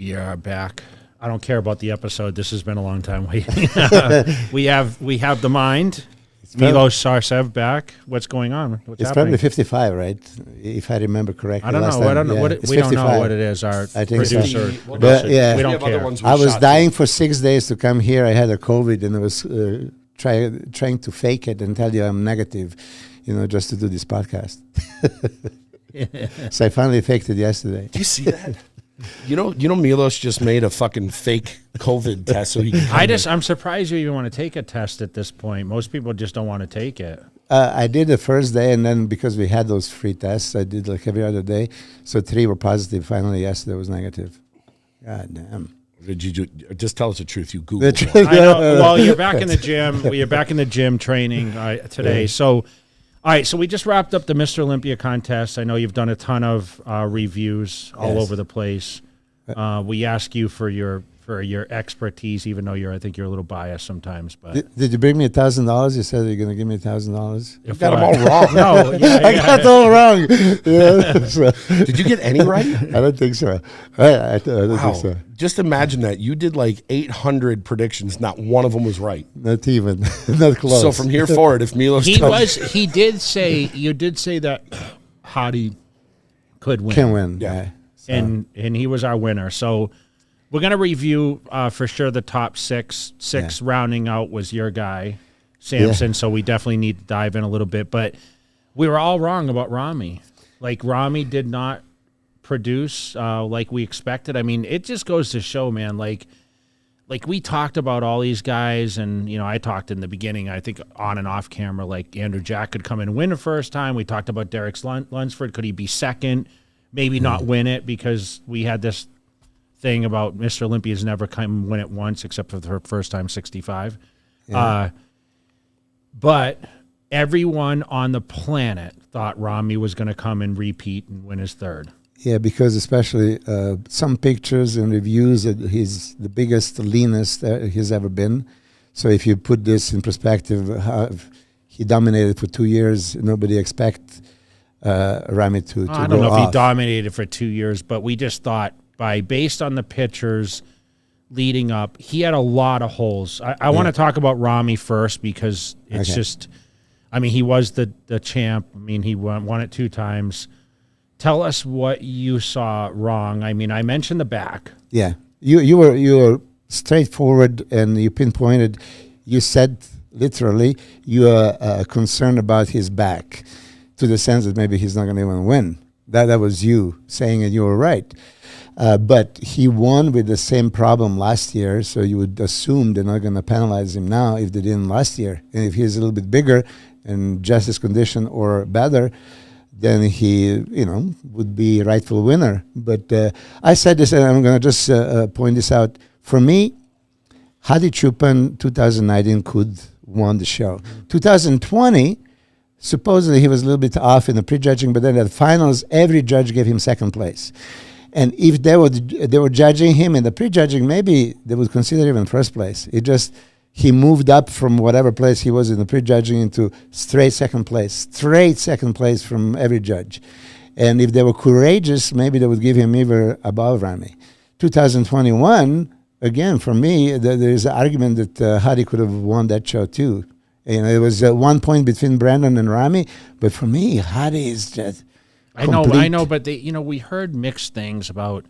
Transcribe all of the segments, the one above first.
We are back. I don't care about the episode. This has been a long time waiting. we have the mind. Milos Sarcev back. What's going on? What's it's happening? probably 55, right? If I remember correctly. I don't know. We don't know what it is. Our I think producer. So. But, yeah, we don't care. I was dying for 6 days to come here. I had a COVID and I was trying to fake it and tell you I'm negative, just to do this podcast. So I finally faked it yesterday. Do you see that? You know, Milos just made a fucking fake COVID test so he can I'm surprised you even want to take a test at this point. Most people just don't want to take it. I did the first day, and then because we had those free tests, I did like every other day. So 3 were positive. Finally, yesterday was negative. God damn. Did you just tell us the truth? You Googled it. I know. Well, you're back in the gym. You're back in the gym training today. Yeah. So, all right. So we just wrapped up the Mr. Olympia contest. I know you've done a ton of reviews all over the place. We ask you for your expertise, even though I think you're a little biased sometimes. But did you bring me $1,000? You said you're going to give me $1,000. You got them all wrong. No, I got them all wrong. So. Did you get any right? I don't think so. I don't think so. Just imagine that you did like 800 predictions. Not one of them was right. Not even. Not close. So from here forward, if Milos you did say that Hadi could win. Can win. Yeah. So. And he was our winner. So we're going to review for sure the top six. Rounding out was your guy, Samson. Yeah. So we definitely need to dive in a little bit. But we were all wrong about Rami. Like, Rami did not produce like we expected. I mean, it just goes to show, man, like we talked about all these guys, and I talked in the beginning, I think on and off camera, like Andrew Jack could come and win the first time. We talked about Derek Lunsford. Could he be second? Maybe not win it, because we had this thing about Mr. Olympia's never come win it once except for her first time 65. Yeah. But everyone on the planet thought Rami was going to come and repeat and win his third. Yeah, because especially some pictures and reviews that he's the biggest, leanest he's ever been. So if you put this in perspective, he dominated for 2 years. Nobody expect Rami to I don't know if he dominated for 2 years, but we just thought based on the pictures leading up, he had a lot of holes. I want to talk about Rami first, because it's just, I mean, he was the champ. I mean, he won it 2 times. Tell us what you saw wrong. I mean, I mentioned the back. Yeah, you were straightforward and you pinpointed. You said literally you are concerned about his back, to the sense that maybe he's not going to even win. That was you saying, and you were right. But he won with the same problem last year, so you would assume they're not going to penalize him now if they didn't last year. And if he's a little bit bigger and just as conditioned or better, then he, would be rightful winner. But I said this, and I'm going to just point this out. For me, Hadi Choopan 2019 could won the show. 2020, supposedly he was a little bit off in the prejudging, but then at the finals, every judge gave him second place. And if they were judging him in the prejudging, maybe they would consider him in first place. He moved up from whatever place he was in the prejudging into straight second place from every judge. And if they were courageous, maybe they would give him even above Rami. 2021, again, for me, there's an argument that Hadi could have won that show too. It was 1 point between Brandon and Rami, but for me, Hadi is just complete. I know, but we heard mixed things about.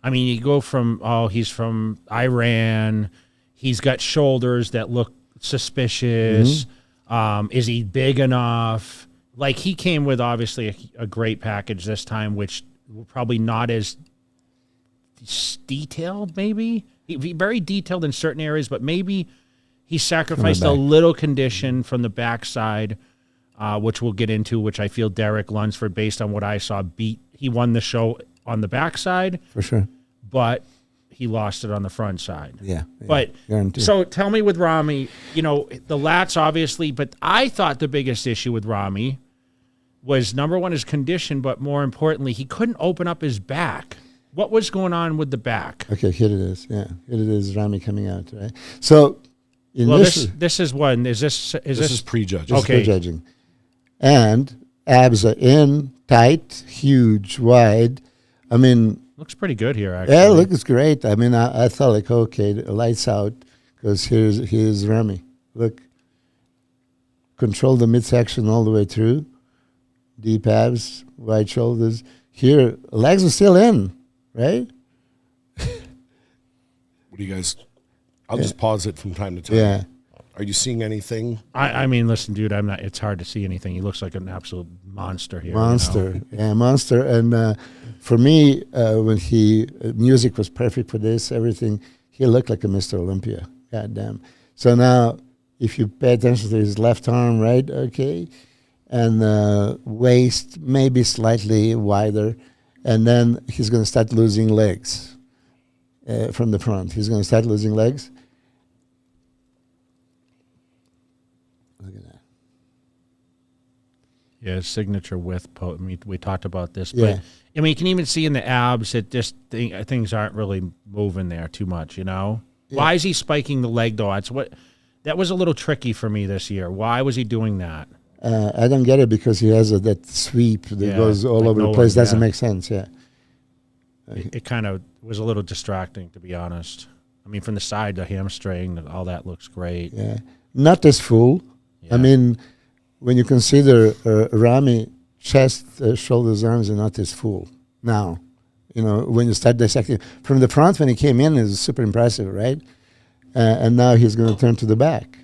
I mean, you go from he's from Iran. He's got shoulders that look suspicious. Mm-hmm. Is he big enough? Like, he came with obviously a great package this time, which probably not as detailed. Maybe he very detailed in certain areas, but maybe he sacrificed a little condition from the backside, which we'll get into. Which I feel Derek Lunsford, based on what I saw, he won the show on the backside for sure, but he lost it on the front side. Yeah. But guaranteed. So tell me with Rami, the lats obviously, but I thought the biggest issue with Rami was, number one, his condition, but more importantly, he couldn't open up his back. What was going on with the back? Okay, here it is. Yeah, here it is, Rami coming out, right? So, this is one. This is prejudging. Okay. Prejudging. And abs are in, tight, huge, wide. I mean, Looks pretty good here, actually. Yeah, it looks great. I mean, I thought like, okay, the lights out, because here's Rami. Look, control the midsection all the way through. Deep abs, wide shoulders. Here, legs are still in, right? What do you guys? I'll just pause it from time to time. Yeah. Are you seeing anything? I mean, listen, dude, I'm not. It's hard to see anything. He looks like an absolute monster here. Monster, You know? yeah, monster. And for me, when music was perfect for this, everything, he looked like a Mr. Olympia. God damn. So now, if you pay attention to his left arm, right, okay, and waist maybe slightly wider, and then he's going to start losing legs from the front. He's going to start losing legs. Look at that. Yeah, signature width. I mean, we talked about this, Yeah. but I mean, you can even see in the abs that just things aren't really moving there too much. You know, why is he spiking the leg though? That was a little tricky for me this year. Why was he doing that? I don't get it, because he has that sweep that goes all like over the no place. one, Doesn't make sense. Yeah. It kind of was a little distracting, to be honest. I mean, from the side, the hamstring, all that looks great. Yeah, not as full. Yeah. I mean, when you consider Rami, chest, shoulders, arms are not as full now. You know, when you start dissecting from the front, when he came in, it was super impressive, right? And now he's going to turn to the back.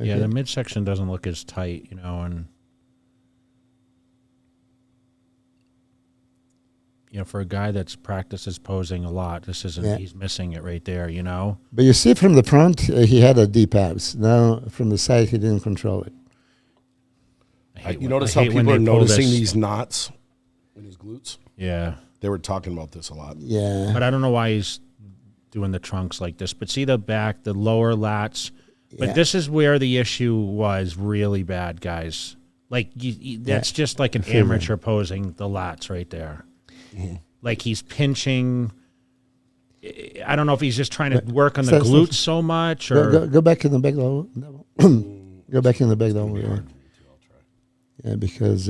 Yeah, Okay. the midsection doesn't look as tight, you know, and you know, for a guy that's practices posing a lot, this isn't. Yeah. He's missing it right there, you know. But you see from the front, he had a deep abs. Now from the side, he didn't control it. You notice how people are noticing these knots in his glutes? Yeah, They were talking about this a lot. Yeah. but I don't know why he's doing the trunks like this. But see the back, the lower lats. But Yeah. this is where the issue was really bad, guys. Like that's just like an amateur posing the lats right there. Mm-hmm. Like he's pinching. I don't know if he's just trying to work on the glutes so much, or Go back in the back level. Go back in the back level. Yeah. Yeah, because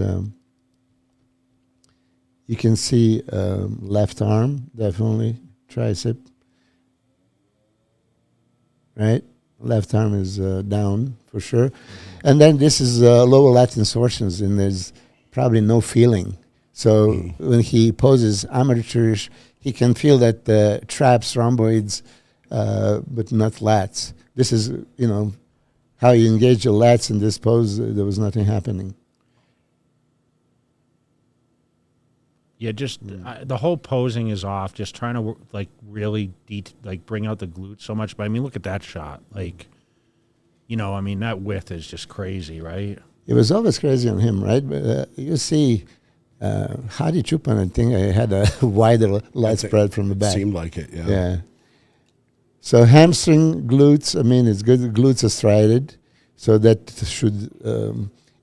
you can see left arm, definitely, tricep. Right? Left arm is down for sure. And then this is lower lat insertions, and there's probably no feeling. So when he poses amateurish, he can feel that the traps, rhomboids, but not lats. This is, you know, how you engage your lats in this pose. There was nothing happening. yeah, just the whole posing is off. Just trying to like really bring out the glutes so much. But I mean, look at that shot. Like, you know, I mean, that width is just crazy, right? It was always crazy on him, right? But you see, Hadi Choopan, I think, had a wider lat spread from the back. Seemed like it, yeah. Yeah. So hamstring, glutes, I mean, it's good. Glutes are striated, so that should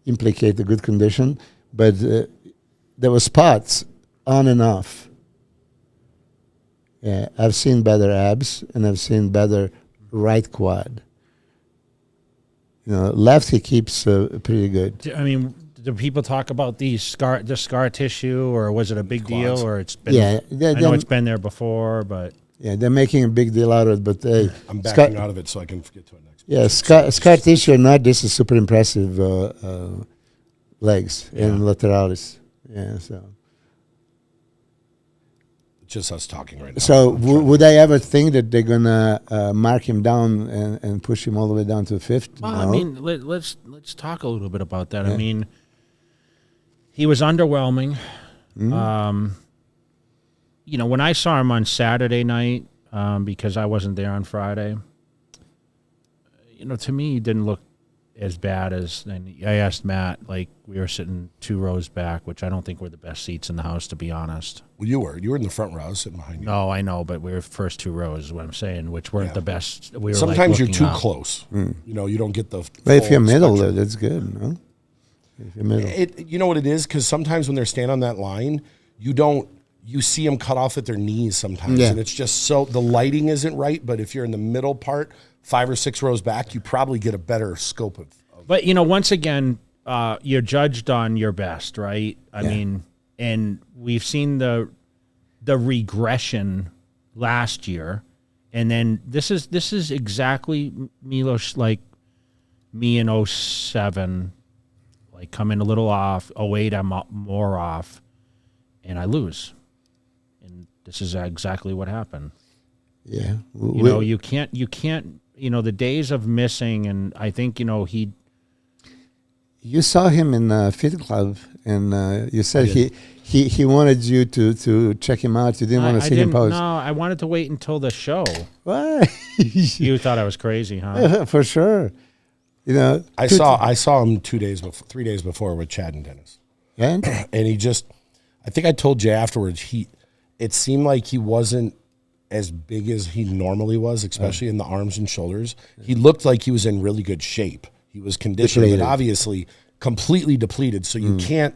implicate a good condition. But there were spots on and off. Yeah, I've seen better abs, and I've seen better right quad. You know, left he keeps pretty good. I mean, do people talk about the scar tissue, or was it a big deal, or it's been? Yeah, I know it's been there before, but yeah, they're making a big deal out of it. But I'm backing out of it so I can get to it next. yeah, scar tissue or not, this is super impressive legs and lateralis. Yeah, so. Just us talking right now. So would I ever think that they're gonna mark him down and push him all the way down to fifth? well, No. I mean, let's talk a little bit about that. Yeah. I mean, he was underwhelming. Mm-hmm. You know, when I saw him on Saturday night, because I wasn't there on Friday, you know, to me, he didn't look as bad as. And I asked Matt, like, we were sitting 2 rows back, which I don't think were the best seats in the house, to be honest. Well, you were in the front row. I was sitting behind you. No, I know, but we were first 2 rows, is what I'm saying, which weren't the best. We were Sometimes you're looking too up. close. You know, you don't get the. But if full you're middle, spectrum. that's good, no? If you're middle. You know what it is? Because sometimes when they're standing on that line, you see them cut off at their knees sometimes. Yeah. And it's just so, the lighting isn't right, but if you're in the middle part, 5 or 6 rows back, you probably get a better scope of But, you know, once again, you're judged on your best, right? I mean, and we've seen the regression last year, and then this is exactly Milos, like me in 07, like coming a little off. 08, I'm more off, and I lose. And this is exactly what happened. Yeah. You know, you can't, you know, the days of missing, and I think, you know, You saw him in Fit Club, and you said he wanted you to check him out. You didn't want to see him pose. No, I wanted to wait until the show. Why? You thought I was crazy, huh? For sure. You know, I saw him 3 days before with Chad and Dennis. and And he just, I think I told Jay afterwards, it seemed like he wasn't as big as he normally was, especially in the arms and shoulders. He looked like he was in really good shape. He was conditioned, but obviously completely depleted. So you can't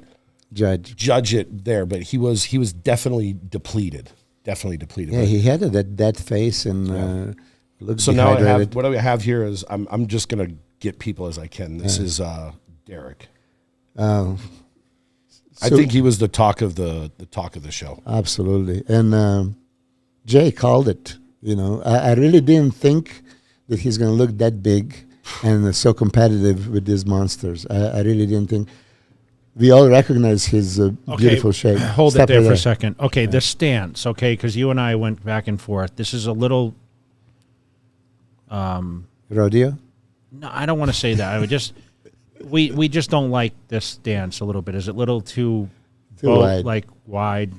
judge it there. But he was definitely depleted. Definitely depleted. yeah, he had that face and looked So now dehydrated. what I have here is I'm just gonna get people as I can. This is Derek. I think he was the talk of the show. Absolutely. And Jay called it. You know, I really didn't think that he's going to look that big and so competitive with these monsters. I really didn't think. We all recognize his beautiful shape. Hold it there for a second. Okay, this stance, okay, because you and I went back and forth. This is a little... Rodeo? No, I don't want to say that. I would just... We just don't like this stance a little bit. Is it a little too wide? Like wide?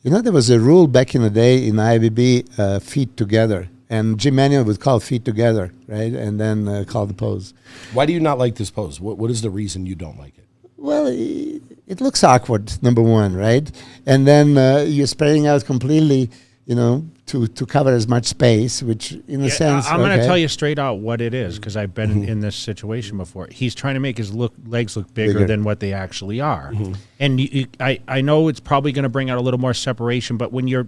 You know, there was a rule back in the day in IBB, feet together. And Jim Manuel would call feet together, right? And then call the pose. Why do you not like this pose? What is the reason you don't like it? Well, it looks awkward, number one, right? And then you're spreading out completely, you know, to cover as much space, which in a sense... I'm going to tell you straight out what it is, because I've been in this situation before. He's trying to make his legs look bigger than what they actually are. And I know it's probably going to bring out a little more separation, but when you're...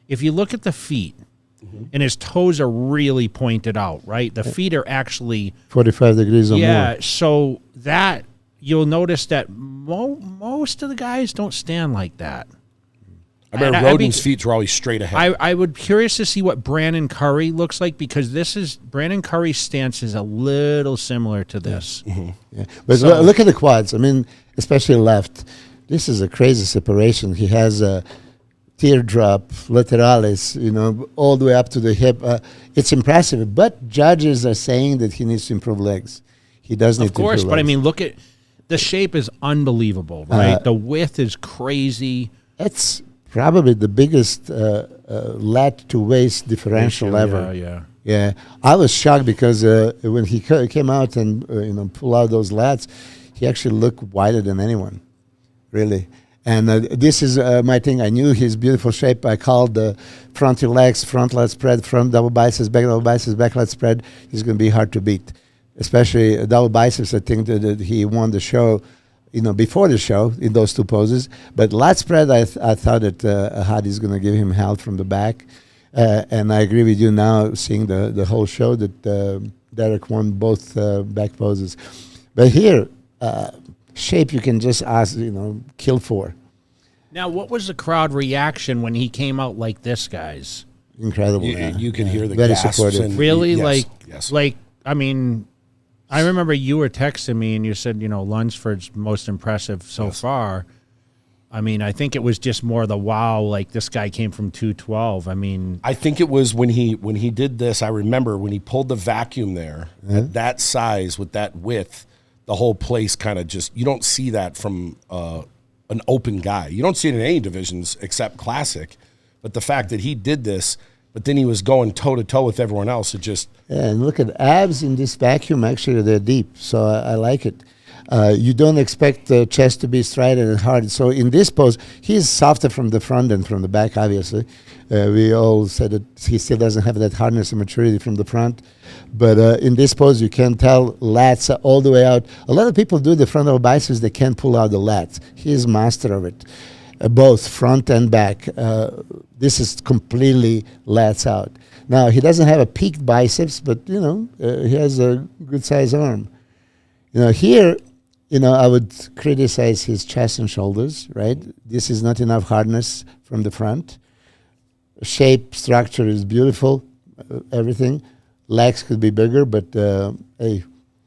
if you look at the feet, and his toes are really pointed out, right? The feet are actually... 45 degrees or more. Yeah, so that... You'll notice that most of the guys don't stand like that. I remember Roden's feet were always straight ahead. I would curious to see what Brandon Curry looks like, because Brandon Curry's stance is a little similar to this. Yeah. But look at the quads. I mean, especially left. This is a crazy separation. He has a teardrop lateralis, you know, all the way up to the hip. It's impressive. But judges are saying that he needs to improve legs. He does need to improve legs. Of course, but I mean, look at the shape is unbelievable, right? The width is crazy. It's probably the biggest lat to waist differential ever. Yeah. I was shocked because when he came out and pull out those lats, he actually looked wider than anyone, really. And this is my thing. I knew his beautiful shape. I called the front legs, front lat spread, front double biceps, back lat spread. He's going to be hard to beat. Especially double biceps, I think that he won the show, before the show in those two poses. But lat spread, I thought that Hadi's going to give him hell from the back. And I agree with you now, seeing the whole show, that Derek won both back poses. But here, shape you can just ask, kill for. Now, what was the crowd reaction when he came out like this, guys? Incredible. You could hear the very gasps. supportive. Really? Yes. I mean... I remember you were texting me and you said, Lunsford's most impressive so far. I mean, I think it was just more the wow, like this guy came from 212. I mean, I think it was when he did this. I remember when he pulled the vacuum there at that size with that width, the whole place kind of just, you don't see that from an open guy. You don't see it in any divisions except classic. But the fact that he did this, but then he was going toe-to-toe with everyone else. It just... Yeah, and look at abs in this vacuum. Actually, they're deep, so I like it. You don't expect the chest to be straight and hard. So in this pose, he's softer from the front than from the back, obviously. We all said that he still doesn't have that hardness and maturity from the front. But in this pose, you can tell lats all the way out. A lot of people do the frontal biceps. They can't pull out the lats. He's master of it. Both front and back. This is completely lats out. Now, he doesn't have a peaked biceps, but, he has a good size arm. Here, I would criticize his chest and shoulders, right? This is not enough hardness from the front. Shape, structure is beautiful, everything. Legs could be bigger, but hey.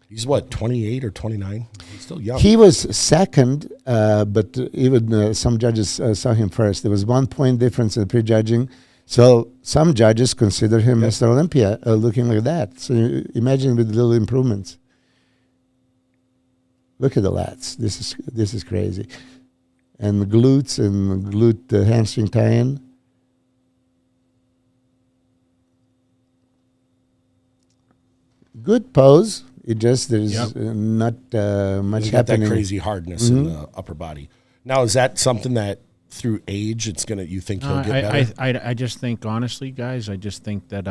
He's what, 28 or 29? He's still young. He was second, but even some judges saw him first. There was 1 point difference in prejudging. So some judges consider him Mr. Olympia, looking like that. So imagine with little improvements. Look at the lats. This is crazy. And the glutes and glute hamstring tie-in. Good pose. It just there's not much happening. That crazy hardness in the upper body. Now, is that something that through age you think he'll get better? I just think, honestly, guys, I just think that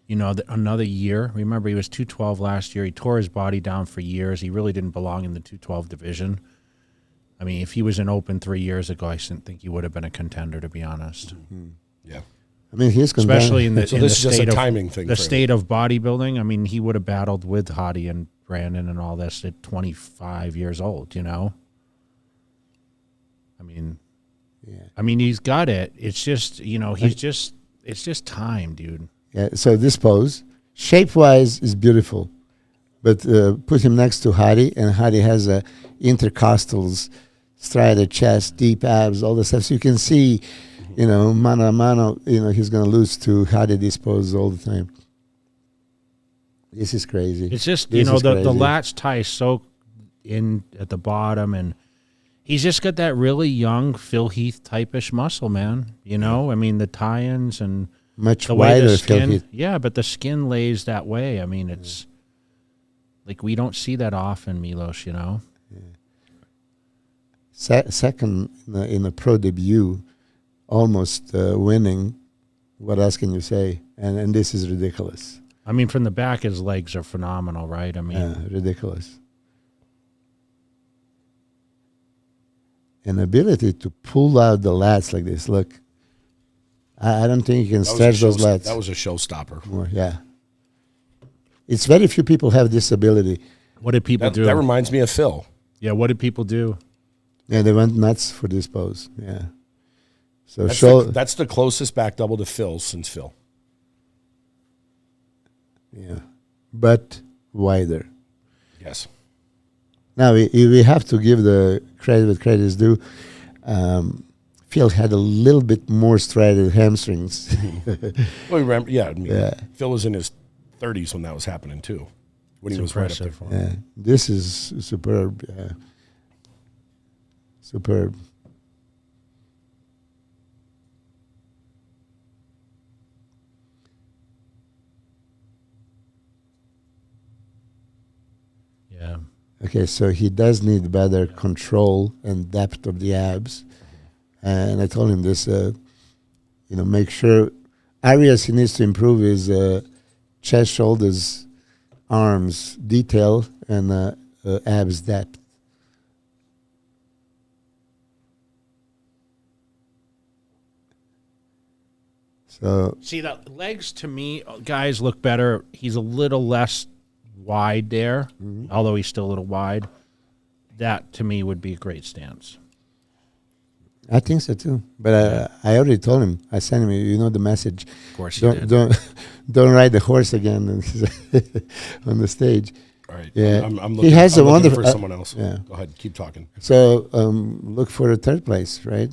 another year. Remember, he was 212 last year. He tore his body down for years. He really didn't belong in the 212 division. I mean, if he was an open 3 years ago, I didn't think he would have been a contender, to be honest. Mm-hmm. Yeah. I mean, he's especially in the so in this the is just state a of timing thing. The state of bodybuilding. I mean, he would have battled with Hadi and Brandon and all this at 25 years old. I mean, he's got it. It's just it's just time, dude. Yeah. So this pose, shape-wise, is beautiful, but put him next to Hadi, and Hadi has a intercostals, striated chest, deep abs, all the stuff. So you can see. Mano a mano, he's going to lose to Hadi this pose all the time. This is crazy. It's just, the lats tie so in at the bottom, and he's just got that really young Phil Heath type-ish muscle, man. I mean, the tie-ins and much the way wider the skin, Phil Heath. Yeah, but the skin lays that way. I mean, it's like we don't see that often, Milos, Yeah. Second in the pro debut, almost winning. What else can you say? And this is ridiculous. I mean, from the back, his legs are phenomenal, right? I mean, ridiculous. An ability to pull out the lats like this. Look, I don't think you can stretch those lats. That was a showstopper. Yeah. It's very few people have this ability. What did people do? That reminds me of Phil. Yeah, what did people do? Yeah, they went nuts for this pose. Yeah. So that's the closest back double to Phil since Phil. Yeah, but wider. Yes. Now we have to give the credit what credit is due. Phil had a little bit more striated hamstrings. Well, remember, Phil was in his 30s when that was happening too. When he was impressive. Right up there. Yeah, this is superb. Yeah. Superb. Yeah. Okay, so he does need better control and depth of the abs. And I told him this, make sure areas he needs to improve is chest, shoulders, arms, detail, and abs depth. So see, the legs to me, guys, look better. He's a little less wide there, although he's still a little wide. That to me would be a great stance. I think so too. But I already told him. I sent him. The message. Of course, you did. Don't ride the horse again on the stage. All right. Yeah. I'm looking, he has I'm a looking wonderful. for someone else. Yeah. Go ahead. Keep talking. So look for a third place, right?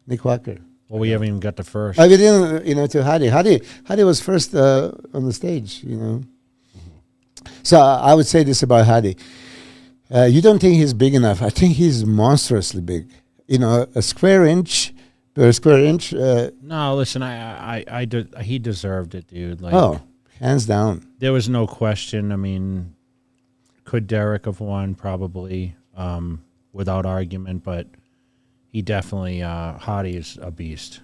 Nick Walker. Well, we haven't even got the first. We didn't, to Hadi. Hadi was first on the stage, So I would say this about Hadi. You don't think he's big enough. I think he's monstrously big. A square inch per square inch. No, listen, he deserved it, dude. Hands down. There was no question. I mean, could Derek have won? Probably, without argument, but he definitely, Hadi is a beast.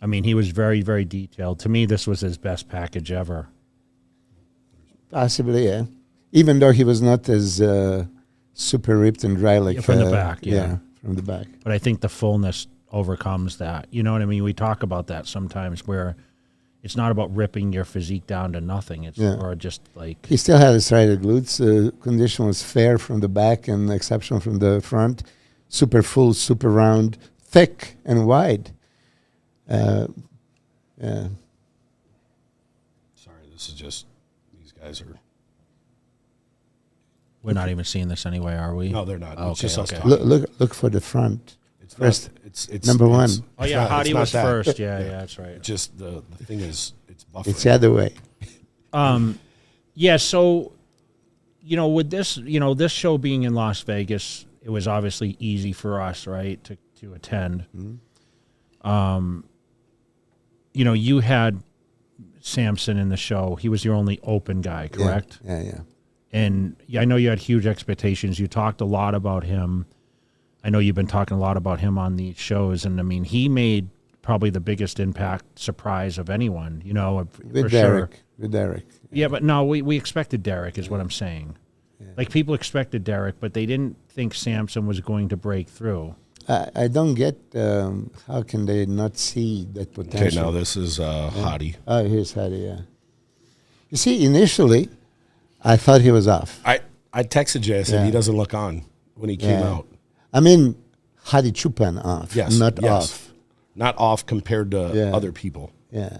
I mean, he was very, very detailed. To me, this was his best package ever. Possibly, yeah. Even though he was not as super ripped and dry like from the back, yeah, from the back. But I think the fullness overcomes that. You know what I mean? We talk about that sometimes where it's not about ripping your physique down to nothing. It's or just like He still had his striated glutes. Condition was fair from the back and exceptional from the front. Super full, super round, thick and wide. Yeah. Sorry, this is just, these guys are. we're not even seeing this anyway, are we? No, they're not. Oh, It's just us okay. talking. Look for the front. It's first. It's Number one. Oh yeah, Hadi it's not was that. first. Yeah, that's right. It's just the thing is, it's buffering. It's the other way. Yeah, so with this, this show being in Las Vegas, it was obviously easy for us, right, to attend. Mm-hmm. You had Samson in the show. He was your only open guy, correct? Yeah. And I know you had huge expectations. You talked a lot about him. I know you've been talking a lot about him on these shows, and I mean, he made probably the biggest impact surprise of anyone. With for Derek. sure. With Derek. Yeah, but no, we expected Derek, is what I'm saying. Yeah. Like, people expected Derek, but they didn't think Samson was going to break through. I don't get how can they not see that potential. Okay, now this is Hadi. Oh, here's Hadi, yeah. You see, initially, I thought he was off. I texted Jay. I said Yeah. he doesn't look on when he came out. I mean, Hadi Choopan off, Yes, not yes. off. Not off compared to other people. Yeah.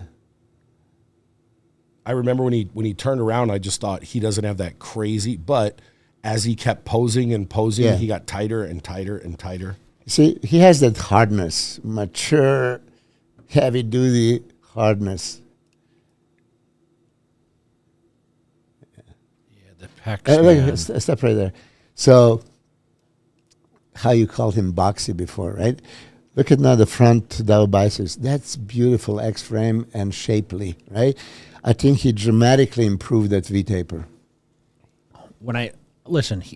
I remember when he turned around, I just thought he doesn't have that crazy. But as he kept posing and posing, Yeah. he got tighter and tighter and tighter. See, he has that hardness, mature, heavy-duty hardness. Yeah, the pecs, man. Step right there. So, how you called him boxy before, right? Look at now the front double biceps. That's beautiful X-frame and shapely, right? I think he dramatically improved that V-taper. When I listen, he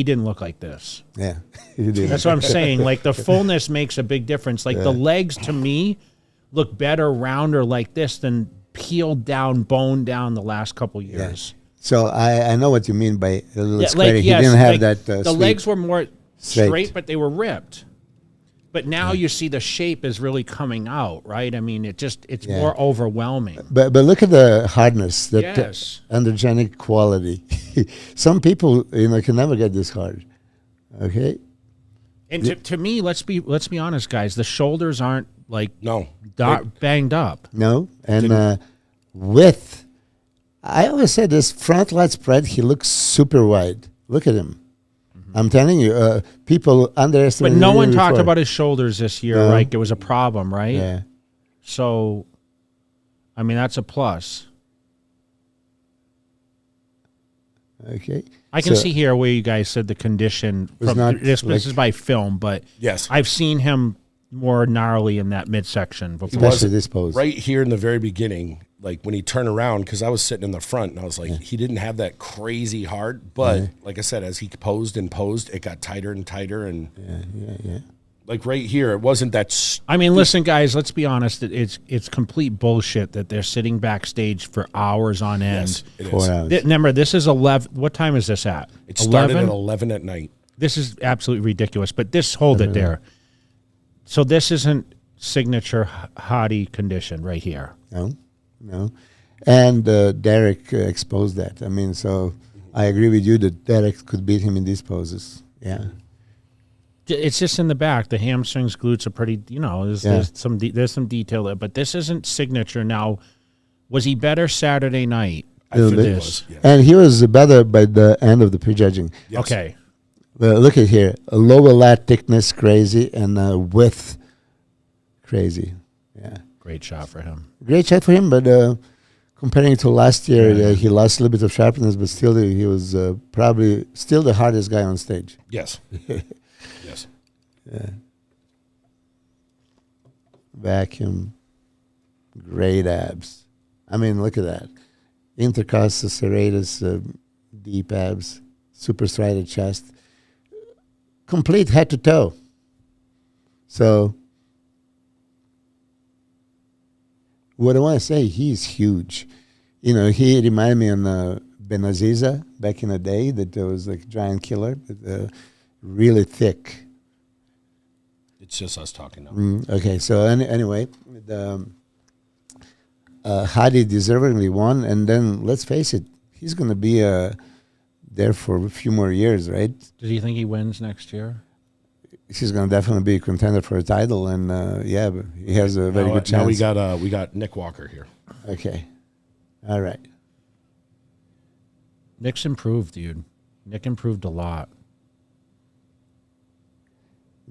didn't look like this. Yeah, he did. That's what I'm saying. Like, the fullness makes a big difference. Like, the legs to me look better, rounder like this than peeled down, boned down the last couple years. So I know what you mean by a little Yeah, square. like, He yes, didn't have like, that. the sweep. legs were more Straight. straight, but they were ripped. But now you see the shape is really coming out, right? I mean, it's more overwhelming. But look at the hardness, that Yes. androgenic quality. Some people, can never get this hard. Okay. And to me, let's be honest, guys. The shoulders aren't like No. banged up. No, and width. I always say this front lat spread. He looks super wide. Look at him. I'm telling you, people But underestimate. no one him talked before. about his shoulders this year. No. Like, it was a problem, right? Yeah. So, I mean, that's a plus. Okay. I can So- see here where you guys said the condition. Was From, not this like- is by film, but Yes. I've seen him more gnarly in that midsection before. Especially this pose. Right here in the very beginning, like when he turned around, because I was sitting in the front and I was like, he didn't have that crazy hard. But like I said, as he posed and posed, it got tighter and tighter. And Yeah. like right here, it wasn't that. I mean, listen, guys. Let's be honest. It's complete bullshit that they're sitting backstage for hours on end. Yes, it 4 is. hours. Remember, this is 11. What time is this at? It started at 11 at night. This is absolutely ridiculous. But hold it there. So this isn't signature Hadi condition right here. No. And Derek exposed that. I mean, so I agree with you that Derek could beat him in these poses. Yeah. It's just in the back. The hamstrings, glutes are pretty. There's some detail there, but this isn't signature. Now, was he better Saturday night I Little think bit. it was. Yeah. And he was better by the end of the prejudging. Yes. Okay. Look at here. A lower lat thickness crazy and width crazy. Yeah. Great shot for him. Great shot for him, but comparing it to last year, he lost a little bit of sharpness, but still he was probably still the hardest guy on stage. Yes. Yes. Vacuum. Great abs. I mean, look at that. Intercostal serratus, deep abs, super striated chest. Complete head to toe. So, what I want to say, he's huge. He reminded me on Benaziza back in the day that there was like giant killer, but really thick. It's just us talking now. Okay, so anyway, Hadi deservingly won, and then let's face it, he's going to be there for a few more years, right? Do you think he wins next year? He's going to definitely be a contender for a title, and yeah, but he has a very good chance. Now we got Nick Walker here. Okay, all right. Nick's improved, dude. Nick improved a lot.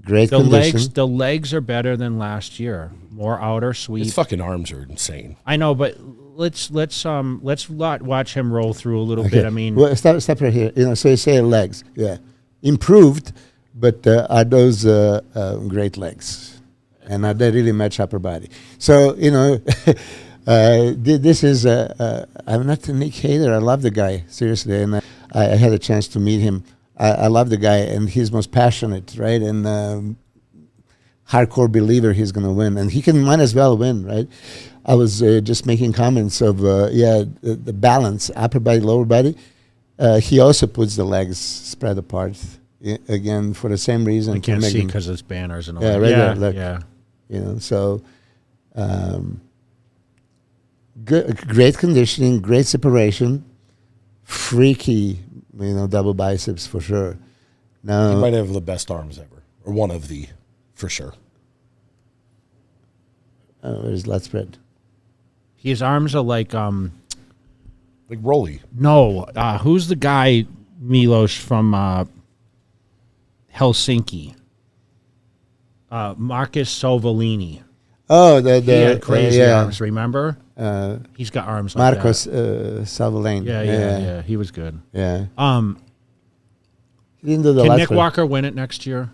Great condition. The legs are better than last year. More outer sweep. His fucking arms are insane. I know, but let's watch him roll through a little bit. I mean, well, stop right here. So you say legs, yeah, improved, but are those great legs, and are they really match upper body? So this is I'm not a Nick hater. I love the guy seriously, and I had a chance to meet him. I love the guy, and he's most passionate, right? And hardcore believer he's going to win, and he might as well win, right? I was just making comments of the balance, upper body, lower body. He also puts the legs spread apart again for the same reason. I can't see because it's banners and all. Yeah, that. Right there, look. So great conditioning, great separation, freaky. Double biceps for sure. Now He might have the best arms ever, or one of the, for sure. Where's lat spread? His arms are like Rolly. No, who's the guy Milos from Helsinki? Marcus Sovolini. Oh, He had crazy arms. Remember? He's got arms like Marcos that. Salvaline. Yeah. He was good. Yeah. He didn't do the Can Nick Walker win it next year?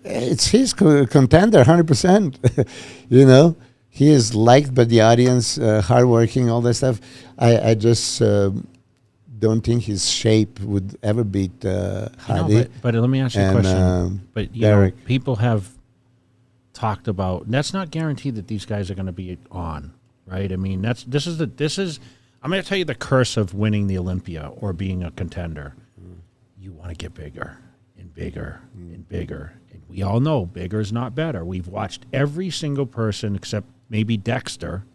It's his contender, 100%. He is liked by the audience, hardworking, all that stuff. I just don't think his shape would ever beat Hadi. But let me ask you a question. But people have talked about. That's not guaranteed that these guys are going to be on, right? I mean, this is. I'm going to tell you the curse of winning the Olympia or being a contender. You want to get bigger and bigger and bigger, and we all know bigger is not better. We've watched every single person except maybe Dexter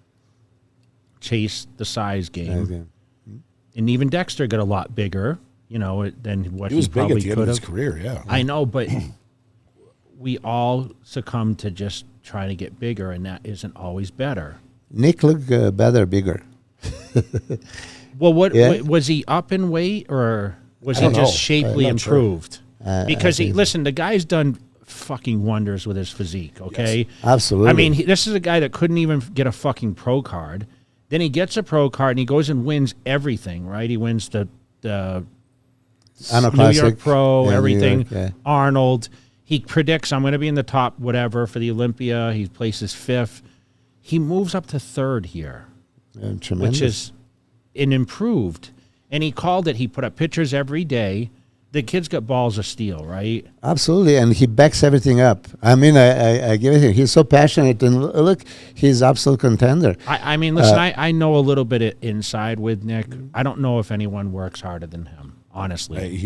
chase the size game, and even Dexter got a lot bigger, than what he probably could have. Of his career, yeah. I know, but we all succumb to just trying to get bigger, and that isn't always better. Nick looked better, bigger. Well, was he up in weight, or was he just shapely improved? Sure. Because the guy's done fucking wonders with his physique. Okay, yes, absolutely. I mean, this is a guy that couldn't even get a fucking pro card. Then he gets a pro card and he goes and wins everything. Right? He wins the New York Pro, everything. Arnold. He predicts I'm going to be in the top whatever for the Olympia. He places 5th. He moves up to 3rd here, which is an improved. And he called it. He put up pictures every day. The kid's got balls of steel, right? Absolutely, and he backs everything up. I mean, I give it to him. He's so passionate, and look, he's absolute contender. I mean, listen, I know a little bit inside with Nick. I don't know if anyone works harder than him, honestly.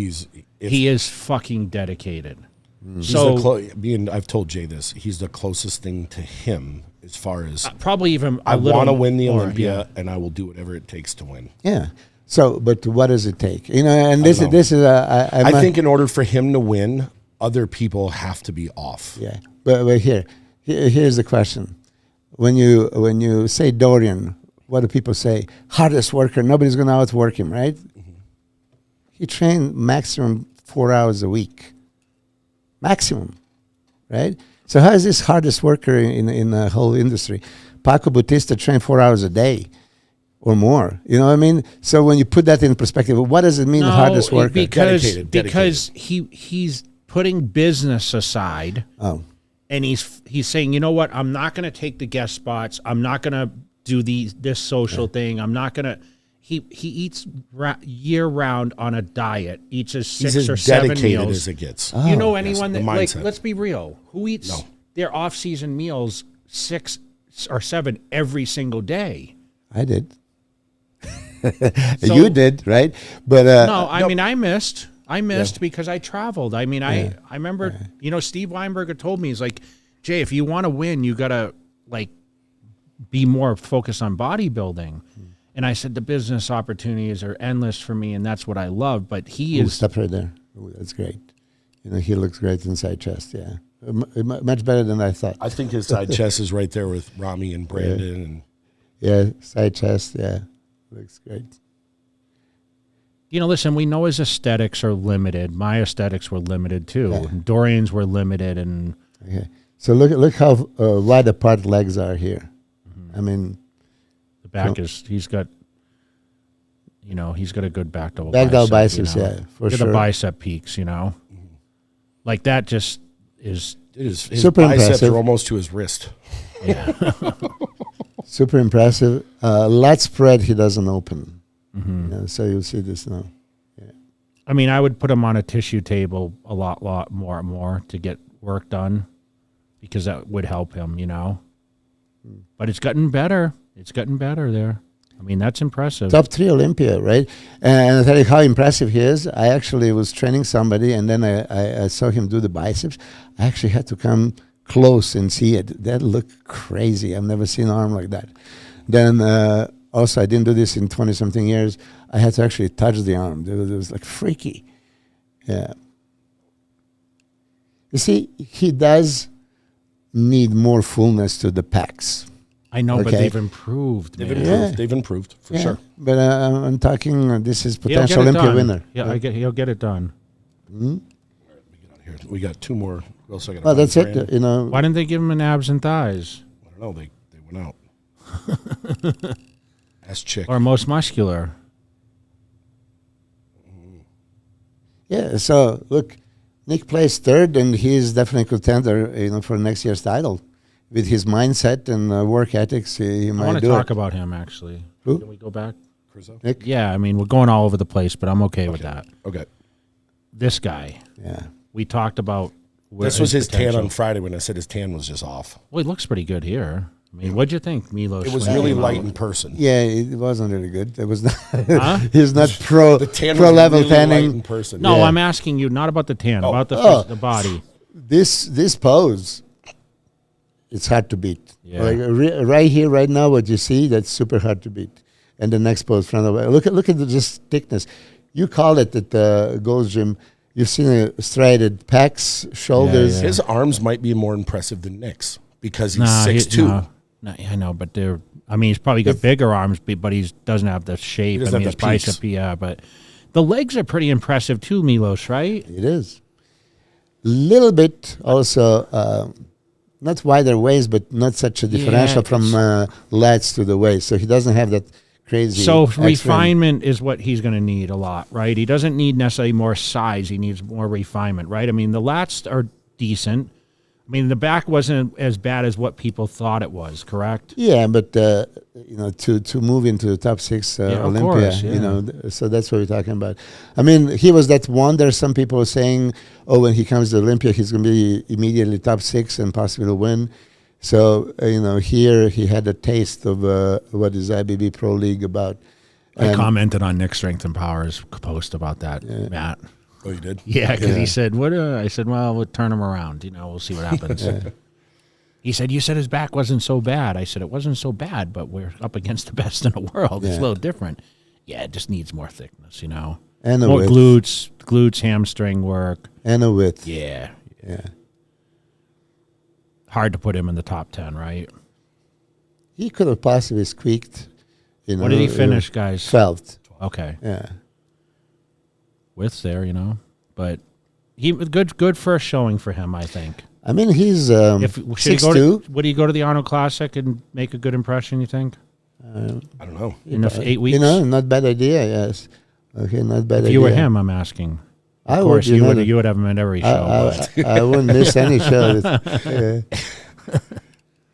He is fucking dedicated. I've told Jay this. He's the closest thing to him as far as probably even. I want to win the Olympia, and I will do whatever it takes to win. Yeah. So, but what does it take? And this is. I think in order for him to win, other people have to be off. Yeah, but here's the question: when you say Dorian, what do people say? Hardest worker. Nobody's going to outwork him, right? Mm-hmm. He trained maximum 4 hours a week, maximum, right? So how is this hardest worker in the whole industry? Paco Bautista trained 4 hours a day. Or more, you know what I mean? So when you put that in perspective, what does it mean, the hardest worker? Because he's putting business aside. Oh. And he's saying, you know what? I'm not going to take the guest spots. I'm not going to do this social thing. I'm not going to. He eats year round on a diet. Eats his 6 or 7 meals. He's as dedicated as it gets. You know anyone that let's be real. Who eats their off-season meals 6 or 7 every single day? I did. You did, right? But I mean, I missed because I traveled. I mean, I remember, Steve Weinberger told me, he's like, Jay, if you want to win, you got to be more focused on bodybuilding. And I said, the business opportunities are endless for me, and that's what I love. But he is... Stop right there. Ooh, that's great. He looks great inside chest, yeah. Much better than I thought. I think his side chest is right there with Rami and Brandon. And yeah, side chest, yeah. Looks great. Listen, we know his aesthetics are limited. My aesthetics were limited, too. Yeah. Dorian's were limited, and... Okay. So look how wide apart legs are here. I mean... The back is... He's got... he's got a good back double back double biceps, yeah, for Look at sure. the bicep peaks, Like, that just is... his super biceps impressive. are almost to his wrist. Yeah. Super impressive. Lat spread, he doesn't open. So you'll see this now. Yeah. I mean, I would put him on a tissue table a lot more to get work done, because that would help him, But it's gotten better. It's gotten better there. I mean, that's impressive. Top 3 Olympia, right? And I'll tell you how impressive he is. I actually was training somebody, and then I saw him do the biceps. I actually had to come close and see it. That looked crazy. I've never seen an arm like that. Then also, I didn't do this in 20-something years. I had to actually touch the arm. It was like freaky. Yeah. You see, he does need more fullness to the pecs. I know, but Okay. they've improved. They've man. improved. Yeah. They've improved for Yeah. sure. But I'm talking, this is He'll get potential it Olympia done. winner. Yeah, he'll get it done. Here, we got 2 more. Who else I got? Oh, that's it. Why didn't they give him an abs and thighs? I don't know. They went out. Ass chick. Or most muscular? Yeah, so look, Nick placed 3rd, and he's definitely a contender, for next year's title. With his mindset and work ethics, he I might want to do talk it. about him, actually. Who? Can we go back? Curzo? Nick? Yeah, I mean, we're going all over the place, but I'm okay with that. Okay. This guy, Yeah. we talked about... This was his tan potential. on Friday when I said his tan was just off. Well, he looks pretty good here. I mean, what'd you think, Milos? It was when he really came light out? in person. Yeah, it wasn't really good. It was not. Huh? He's not pro The tan pro was level really light in tanning. person. No, Yeah. I'm asking you not about the tan, about the Oh. the body. This pose, it's hard to beat. Yeah. Like right here, right now, what you see, that's super hard to beat. And the next pose, front of look at the just thickness. You call it at the Gold's Gym. You've seen a striated pecs, shoulders. Yeah. His arms might be more impressive than Nick's because he's Nah, 6'2". No, I know, but they're... I mean, he's probably got bigger arms, but he doesn't have the shape. doesn't I mean, have his the peaks. bicep, yeah, but the legs are pretty impressive too, Milos, right? It is. Little bit also, not wider waist, but not such a differential from lats to the waist. So he doesn't have that crazy. So X-ray. refinement is what he's going to need a lot, right? He doesn't need necessarily more size. He needs more refinement, right? I mean, the lats are decent. I mean, the back wasn't as bad as what people thought it was, correct? Yeah, but to move into the top 6 of Olympia, course, yeah. so that's what we're talking about. I mean, he was that wonder. Some people are saying, oh, when he comes to Olympia, he's going to be immediately top 6 and possibly win. So here he had a taste of what is IBB Pro League about. I commented on Nick Strength and Power's post about that, Matt. Oh, you did? Yeah, because he said, "What?" I said, "Well, we'll turn him around. We'll see what happens." He said, "You said his back wasn't so bad." I said, "It wasn't so bad, but we're up against the best in the world. It's a little different. Yeah, it just needs more thickness, And a more width. glutes, hamstring work. And a width. Yeah, Yeah. hard to put him in the top 10, right? He could have possibly squeaked. What did he finish, guys? 12th. Okay, Yeah. width's there, but he good first showing for him, I think. I mean, he's If should he go 6'2". would he go to the Arnold Classic and make a good impression? You think I don't know. in 8 weeks? Not bad idea. Yes. Okay, not bad idea. If you were him, I'm asking. I Of course, would. you would have him at every show. but I wouldn't miss any show.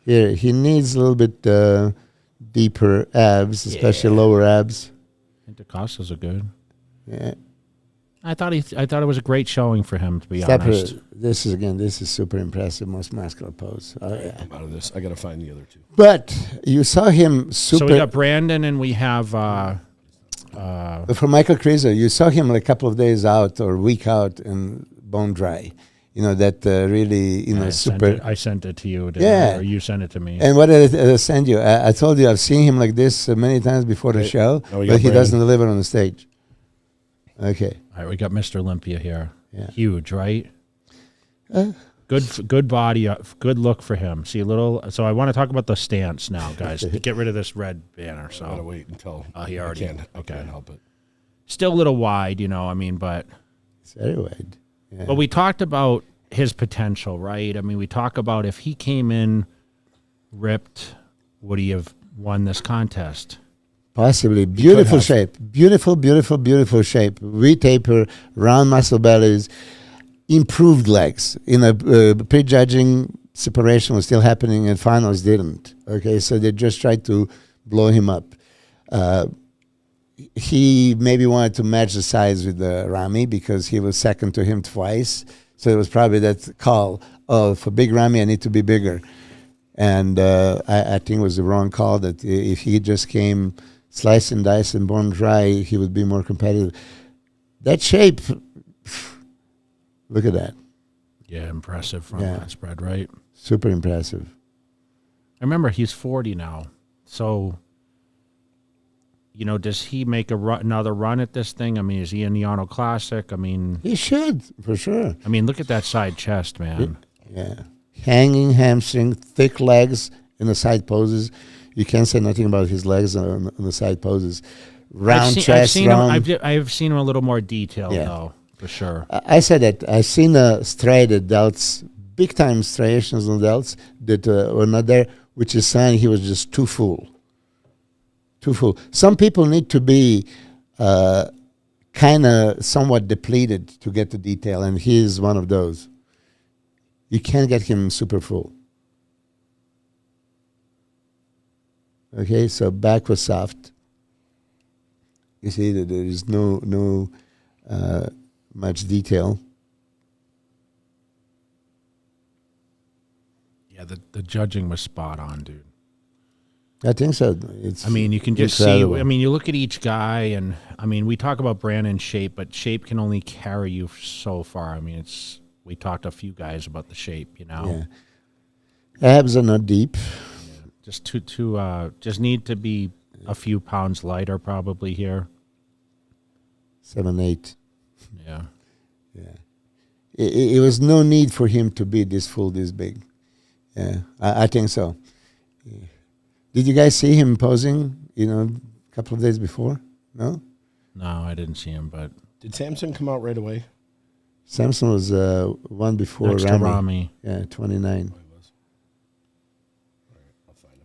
Here, he needs a little bit deeper abs, especially lower abs. I think the Costas are good. Yeah. I thought it was a great showing for him, to be Step honest. her. This is super impressive, most muscular pose. Oh, yeah. I'm out of this. I got to find the other 2. But you saw him So super. we got Brandon and we have For Michael Krizo, you saw him like a couple of days out or week out and bone dry. that really, super. I sent it to you. Yeah. Or you sent it to me. And what did I send you? I told you I've seen him like this many times before the show, but he doesn't deliver on the stage. Okay. All right, we got Mr. Olympia here. Yeah. Huge, right? Good body, good look for him. See a little. So I want to talk about the stance now, guys. Get rid of this red banner. So I gotta wait until he already I can't help it. Still a little wide, but It's very wide. Yeah. But we talked about his potential, right? I mean, we talk about if he came in ripped, would he have won this contest? Possibly. Beautiful shape. Beautiful, beautiful, beautiful shape. V-taper, round muscle bellies, improved legs. Prejudging separation was still happening and finals didn't. Okay, so they just tried to blow him up. He maybe wanted to match the size with Rami because he was second to him twice. So it was probably that call, for Big Rami, I need to be bigger. And I think it was the wrong call, that if he just came slice and dice and bone dry, he would be more competitive. That shape, look at that. Yeah, impressive front spread, right? Super impressive. I remember he's 40 now. So, does he make another run at this thing? I mean, is he in the Arnold Classic? I mean... He should, for sure. I mean, look at that side chest, man. Yeah. Hanging hamstring, thick legs in the side poses. You can't say nothing about his legs on the side poses. Round chest, I've seen him a little more detailed, though, for sure. I said that. I've seen striated delts, big-time striations on delts that were not there, which is saying he was just too full. Too full. Some people need to be kind of somewhat depleted to get the detail, and he is one of those. You can't get him super full. Okay, so back was soft. You see that there is no much detail. Yeah, the judging was spot on, dude. I think so. You can just see. I mean, you look at each guy, and we talk about brand and shape, but shape can only carry you so far. I mean, we talked to a few guys about the shape, Yeah. Abs are not deep. Yeah. Just just need to be a few pounds lighter, probably here. 7, 8. Yeah. Yeah. It was no need for him to be this full, this big. Yeah, I think so. Yeah. Did you guys see him posing, a couple of days before? No? No, I didn't see him, but... Did Samson come out right away? Samson was one before Next to Rami. Yeah, 29. Oh, he was. All right, I'll find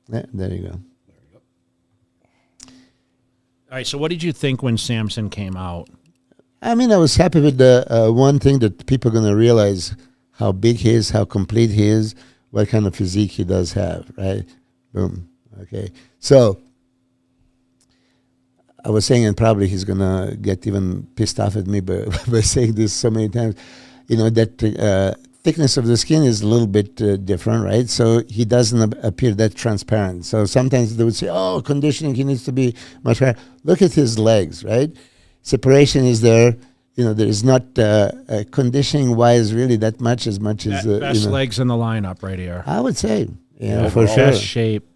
him. Yeah, there you go. There you go. All right, so what did you think when Samson came out? I was happy with the one thing that people are going to realize how big he is, how complete he is, what kind of physique he does have, right? Boom. Okay. So I was saying, and probably he's going to get even pissed off at me by saying this so many times, that thickness of the skin is a little bit different, right? So he doesn't appear that transparent. So sometimes they would say, oh, conditioning, he needs to be much higher. Look at his legs, right? Separation is there. There is not conditioning-wise really that much as best legs in the lineup right here. I would say, for sure. Best shape,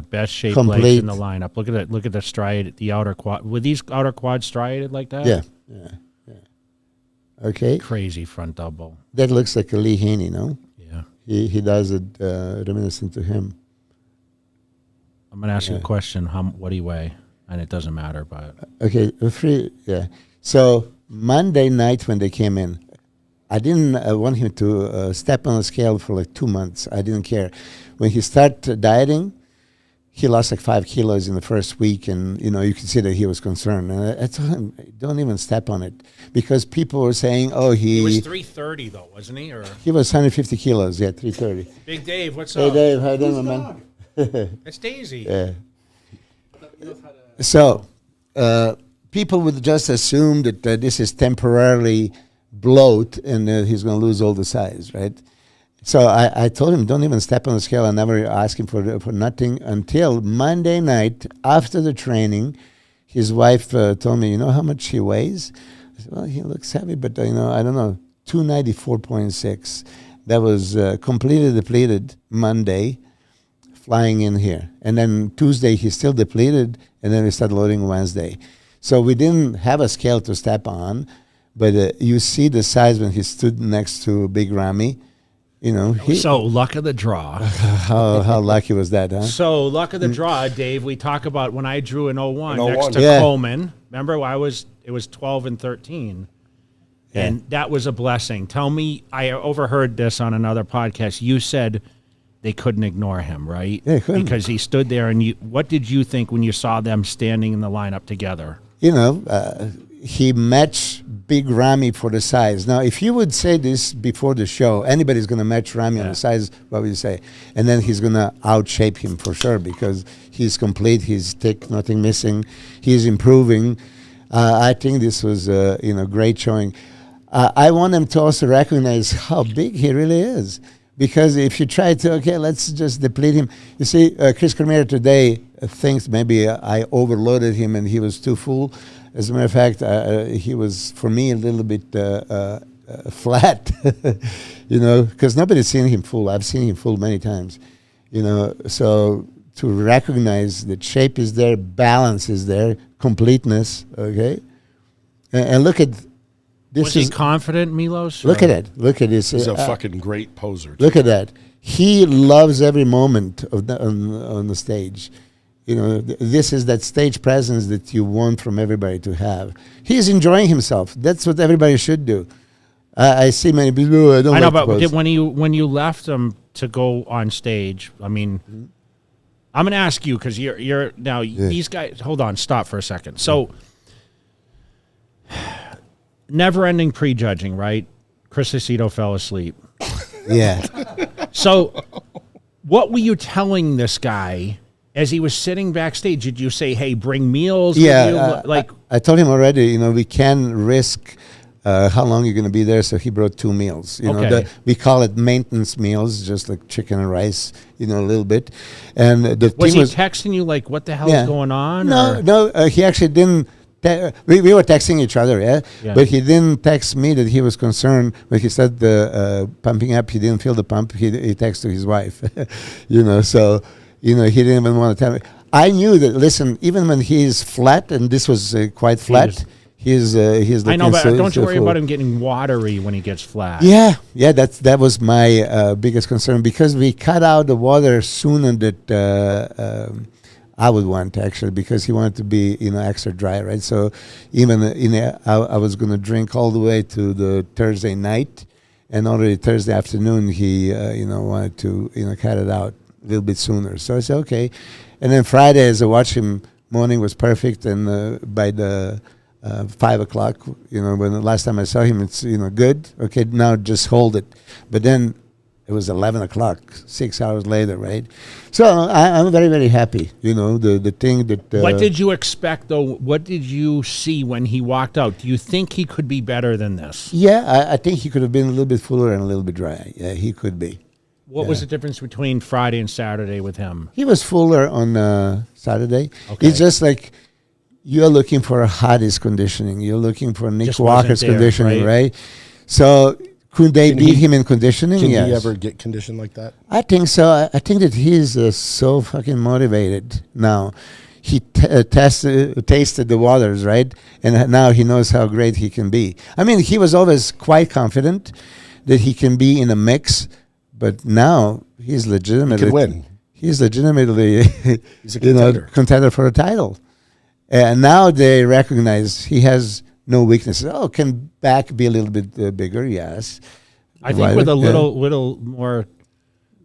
best shape legs in the lineup. Look at that. Look at the striated, the outer quad. Were these outer quads striated like that? Yeah. Okay. Crazy front double. That looks like a Lee Haney, no? Yeah. He does it reminiscent to him. I'm gonna ask you a question. What do you weigh? And it doesn't matter, but okay, So Monday night when they came in, I didn't want him to step on a scale for like 2 months. I didn't care. When he started dieting, he lost like 5 kilos in the first week, and you could see that he was concerned. And I told him, don't even step on it, because people were saying, oh, he was 330 though, wasn't he? Or he was 150 kilos, 330. Big Dave, what's up? Hey Dave, how you doing, man? It's Daisy. Yeah. So, people would just assume that this is temporarily bloat and he's going to lose all the size, right? So I told him, don't even step on the scale. I never asked him for nothing until Monday night after the training. His wife told me, you know how much he weighs? well, he looks heavy, but I don't know, 294.6. That was completely depleted Monday, flying in here. And then Tuesday, he's still depleted, and then we started loading Wednesday. So we didn't have a scale to step on, but you see the size when he stood next to Big Rami. So luck of the draw. How lucky was that, huh? So luck of the draw, Dave. We talk about when I drew in 01 next to Yeah. Coleman. Remember, it was 12 and 13. Yeah. And that was a blessing. Tell me, I overheard this on another podcast. You said they couldn't ignore him, right? Yeah, they couldn't. Because he stood there. And what did you think when you saw them standing in the lineup together? He matched Big Rami for the size. Now, if you would say this before the show, anybody's going to match Rami on the size, what would you say? And then he's going to outshape him for sure because he's complete, he's thick, nothing missing, he's improving. I think this was great showing. I want them to also recognize how big he really is. Because if you try to, let's just deplete him. You see, Chris Cormier today thinks maybe I overloaded him and he was too full. As a matter of fact, he was, for me, a little bit flat, because nobody's seen him full. I've seen him full many times, so to recognize that shape is there, balance is there, completeness, okay? And look at this. Was he confident, Milos? Look at it. Look at this. He's a fucking great poser. Look at that. He loves every moment of on the stage. This is that stage presence that you want from everybody to have. He's enjoying himself. That's what everybody should do. I see many people. I know, but when you left him to go on stage, I mean, I'm going to ask you because you're now these guys. Hold on, stop for a second. So, never-ending prejudging, right? Chris Aceto fell asleep. Yeah. So, what were you telling this guy? As he was sitting backstage, did you say, "Hey, bring meals"? Yeah, like I told him already. We can risk how long you're going to be there. So he brought 2 meals. We call it maintenance meals, just like chicken and rice. A little bit. And the was thing he texting you like, "What the hell is going on"? No, he actually didn't. We were texting each other, yeah, but he didn't text me that he was concerned when he said the pumping up. He didn't feel the pump. He texted his wife, So. He didn't even want to tell me. I knew that. Listen, even when he's flat, and this was quite flat, he's. I know, but don't you worry about him getting watery when he gets flat. Yeah, that was my biggest concern because we cut out the water sooner that I would want actually because he wanted to be extra dry, right? So even I was going to drink all the way to the Thursday night, and already Thursday afternoon he wanted to cut it out a little bit sooner. So I said, okay. And then Friday, as I watched him, morning was perfect. And by the 5 o'clock, when the last time I saw him, it's, good. Okay, now just hold it. But then it was 11 o'clock, 6 hours later, right? So I'm very, very happy. The thing that... what did you expect, though? What did you see when he walked out? Do you think he could be better than this? Yeah, I think he could have been a little bit fuller and a little bit dry. Yeah, he could be. What was the difference between Friday and Saturday with him? He was fuller on Saturday. Okay. It's just like you're looking for Hadi's conditioning. You're looking for Nick Just Walker's wasn't there, conditioning, right? So could they beat him in conditioning? Can Yes. he ever get conditioned like that? I think so. I think that he's so fucking motivated now. He tasted the waters, right? And now he knows how great he can be. I mean, he was always quite confident that he can be in a mix. But now he's legitimately He could win. He's legitimately He's a contender. Contender for a title. And now they recognize he has no weaknesses. Oh, can back be a little bit bigger? Yes. I think with a little more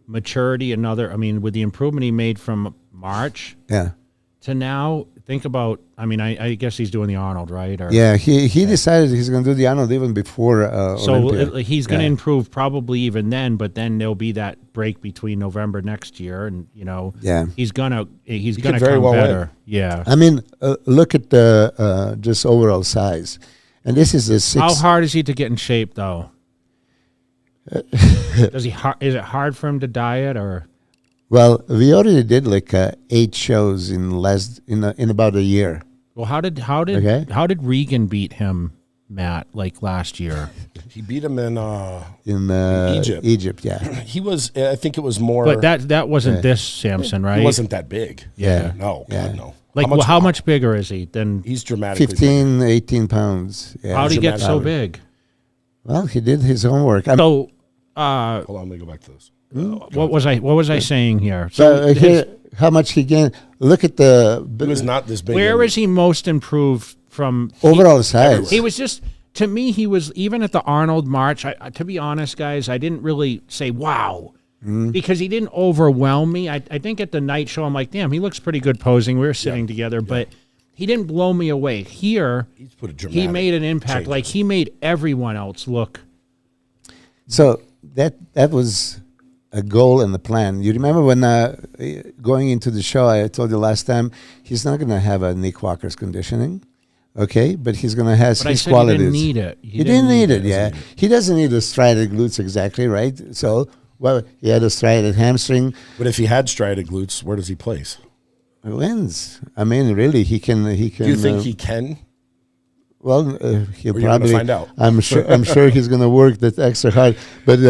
maturity, with the improvement he made from March to now, think about, I guess he's doing the Arnold, right? He decided he's going to do the Arnold even before Olympia. He's going to improve probably even then, but then there'll be that break between November next year, and he's gonna come better. Win. Yeah. Look at the just overall size, and this is a 6. How hard is he to get in shape, though? Is it hard for him to diet or? Well, we already did like 8 shows in about a year. Well, how did Reagan beat him Matt, like last year. He beat him in Egypt. Egypt, yeah. He was. I think it was more. But that wasn't this Samson, right? He wasn't that big. Yeah. No, Yeah. God, no. Like, how much bigger is he than? He's dramatically 15, 18 pounds. Yeah. How did he get so big? Well, he did his homework. So, Hold on, let me go back to this. what was I saying here? So, here, how much he gained? Look at the. He was not this big. where is he most improved from? Overall size. He was just, to me, he was, even at the Arnold March, to be honest, guys, I didn't really say, wow, because he didn't overwhelm me. I think at the night show, I'm like, damn, he looks pretty good posing. We were sitting together, but he didn't blow me away. Here, he made an impact. change. Like, he made everyone else look. So that was a goal and a plan. You remember when going into the show, I told you last time, he's not going to have a Nick Walker's conditioning. Okay, but he's going to have But his I said qualities. he didn't need it. He didn't need it, yeah. He doesn't need a striated glutes exactly, right? So, well, he had a striated hamstring. But if he had striated glutes, where does he place? Wins. I mean, really, he can. Do you think he can? Well, he'll Or you're gonna probably find out. I'm sure he's going to work that extra hard. But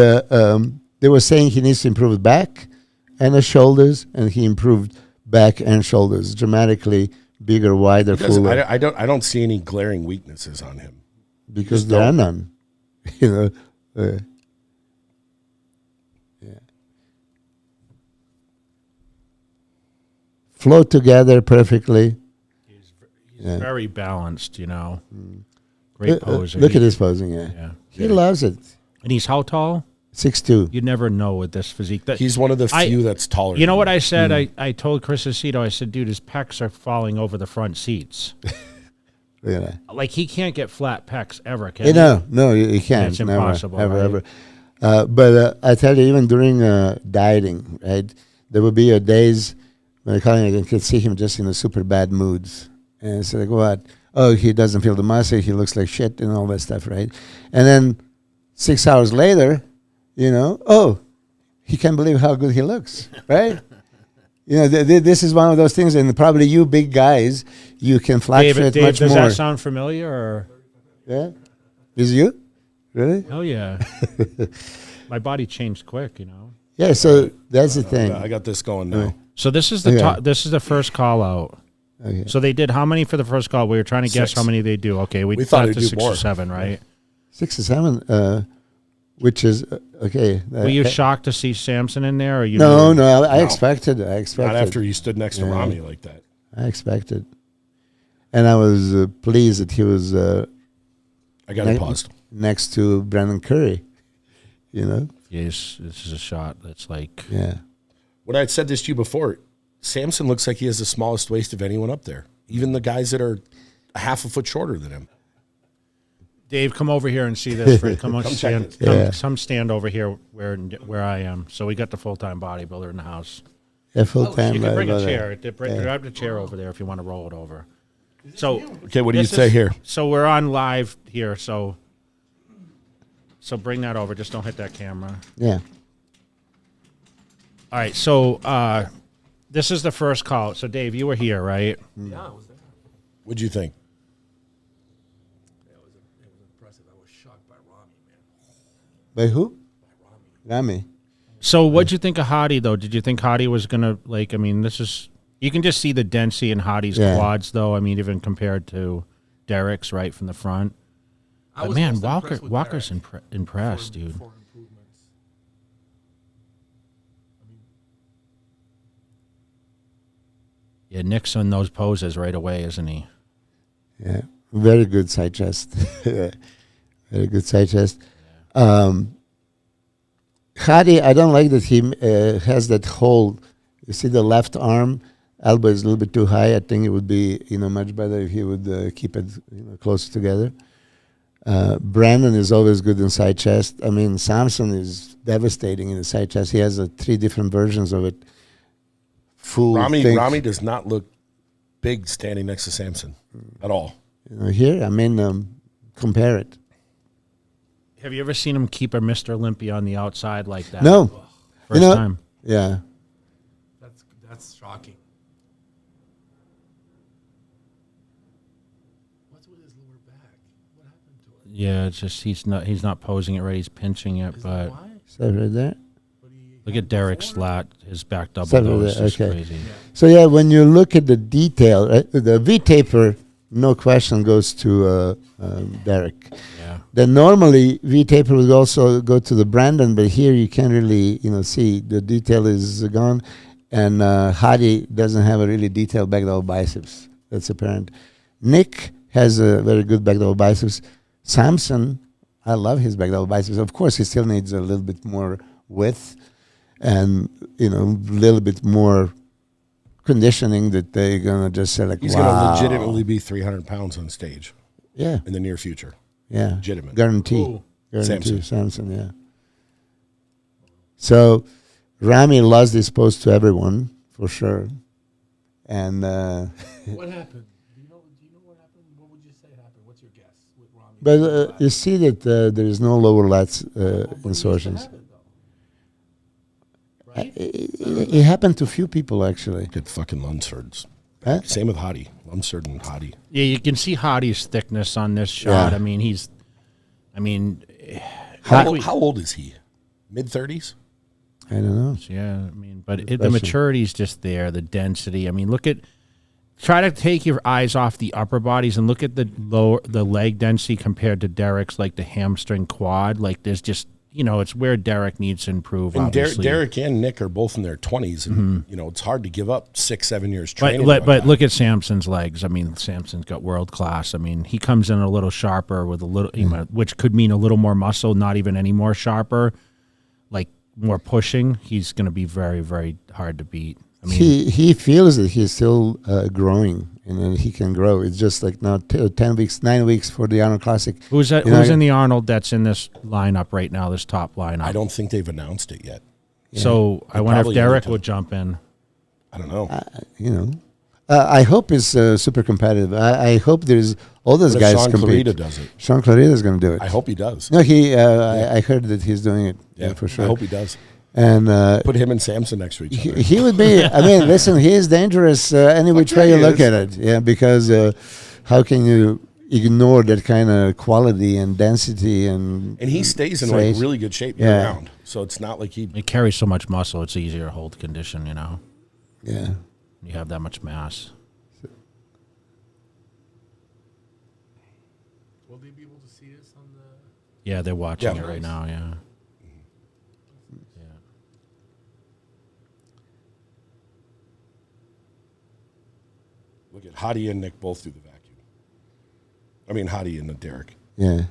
they were saying he needs to improve back and the shoulders, and he improved back and shoulders dramatically. Bigger, wider, fuller. I don't see any glaring weaknesses on him. Because there are none. You know. Yeah. Flow together perfectly. He's very balanced, you know. Great posing. Look at his posing, yeah. He loves it. And he's how tall? 6'2". You'd never know with this physique. He's one of the few that's taller. You know what I said? I told Chris Aceto, I said, dude, his pecs are falling over the front seats. Yeah. Like, he can't get flat pecs ever, can You he? know, no, you can't. It's Never, impossible, ever, right? ever. But I tell you, even during dieting, right, there would be days when I could see him just in a super bad moods. And it's like, what? Oh, he doesn't feel the muscle. He looks like shit and all that stuff, right? And then 6 hours later, you know, oh, he can't believe how good he looks, right? You know, this is one of those things, and probably you big guys, you can fluctuate Dave, much does more. that sound familiar? Or? Yeah? Is you? Really? Oh, yeah. My body changed quick, you know. Yeah, so that's the thing. I got this going now. So this is the this is the first call out. Okay. So they did how many for the first call? We were trying to guess 6. how many they do. Okay, we thought thought they'd to do 6 more. or 7, right? 6 or 7, which is okay. Were you shocked to see Samson in there, or you? No, knew? no. I expected. Not after you stood next to Rami like that. I expected, and I was pleased that he was I got it paused. next to Brandon Curry. You know. Yes, this is a shot that's like. Yeah. When I had said this to you before, Samson looks like he has the smallest waist of anyone up there. Even the guys that are a half a foot shorter than him. Dave, come over here and see this. Come on, stand. check this. Come stand over here where I am. So we got the full-time bodybuilder in the house. Yeah, full time. You can bring a chair. Grab the chair over there if you want to roll it over. So Okay, what do you this say is- here? So we're on live here. So bring that over. Just don't hit that camera. Yeah. All right. So this is the first call. So Dave, you were here, right? Yeah, I was there. What'd you think? Yeah, it was impressive. I was shocked by Rami, man. By who? Rami. So what'd you think of Hadi though? Did you think Hadi was gonna like? I mean, this is you can just see the density in Hadi's quads though. I mean, even compared to Derek's right from the front. But man, Walker's impressed, dude. For improvements. Yeah, Nick's on those poses right away, isn't he? Yeah. Very good side chest. Very good side chest. Hadi, I don't like that he has that hold. You see the left arm, elbow is a little bit too high. I think it would be, much better if he would keep it, closer together. Brandon is always good in side chest. I mean, Samson is devastating in the side chest. He has 3 different versions of it. Rami does not look big standing next to Samson at all. Here, I mean, compare it. Have you ever seen him keep a Mr. Olympia on the outside like that? No. First time. Yeah. That's shocking. What's with his lower back? What happened to him? Yeah, it's just he's not posing it right. He's pinching it, but Why? So right there. look at Derek's lat. His back double Seven though is there, just okay. crazy. So yeah, when you look at the detail, right, the V taper, no question, goes to Derek. Yeah. Then normally V taper would also go to the Brandon, but here you can't really see the detail is gone, and Hadi doesn't have a really detailed back double biceps. That's apparent. Nick has a very good back double biceps. Samson, I love his back double biceps. Of course, he still needs a little bit more width and a little bit more conditioning that they're gonna just say like, He's wow. going to legitimately be 300 pounds on stage Yeah, in the near future. yeah, Legitimate. guarantee, Ooh. Samson, yeah. So Rami lost his post to everyone for sure, and What happened? Do you know what happened? What would you say happened? What's your guess with Rami? but you see that there is no lower lats insertions. It happened to few people actually. Good fucking Lunsfords. Huh? Same with Hadi. Lunsford and Hadi. Yeah, you can see Hadi's thickness on this shot. Yeah. I mean, How old is he? Mid-30s? I don't know. but the maturity's just there, the density. I mean, try to take your eyes off the upper bodies and look at the leg density compared to Derek's, like the hamstring quad. Like there's just, it's where Derek needs to improve. And obviously. Derek and Nick are both in their 20s, and it's hard to give up 6-7 years training. But look at Samson's legs. I mean, Samson's got world class. I mean, he comes in a little sharper with a little, which could mean a little more muscle, not even any more sharper, like more pushing. He's going to be very, very hard to beat. I mean, He feels that he's still growing, and then he can grow. It's just like now 9 weeks for the Arnold Classic. who's in the Arnold that's in this lineup right now, this top lineup? I don't think they've announced it yet. So I wonder if probably Derek anytime. would jump in. I don't know. I hope it's super competitive. I hope there's all those What if guys Sean compete. Clarita does it? Sean Clarita is going to do it. I hope he does. No, I heard that he's doing it. Yeah, for sure. I hope he does. And Put him and Samson next to each other. he would be. I mean, listen, he is dangerous any which way you look at it. Yeah, because how can you ignore that kind of quality and density and And he stays in straight. like really good shape Yeah. year round. So it's not like he. It carries so much muscle; it's easier to hold condition. Yeah. You have that much mass. Will they be able to see this on the? Yeah, they're watching Yeah. it right now. Yeah. Look at Hadi and Nick both do the vacuum. I mean, Hadi and Derek. Yeah.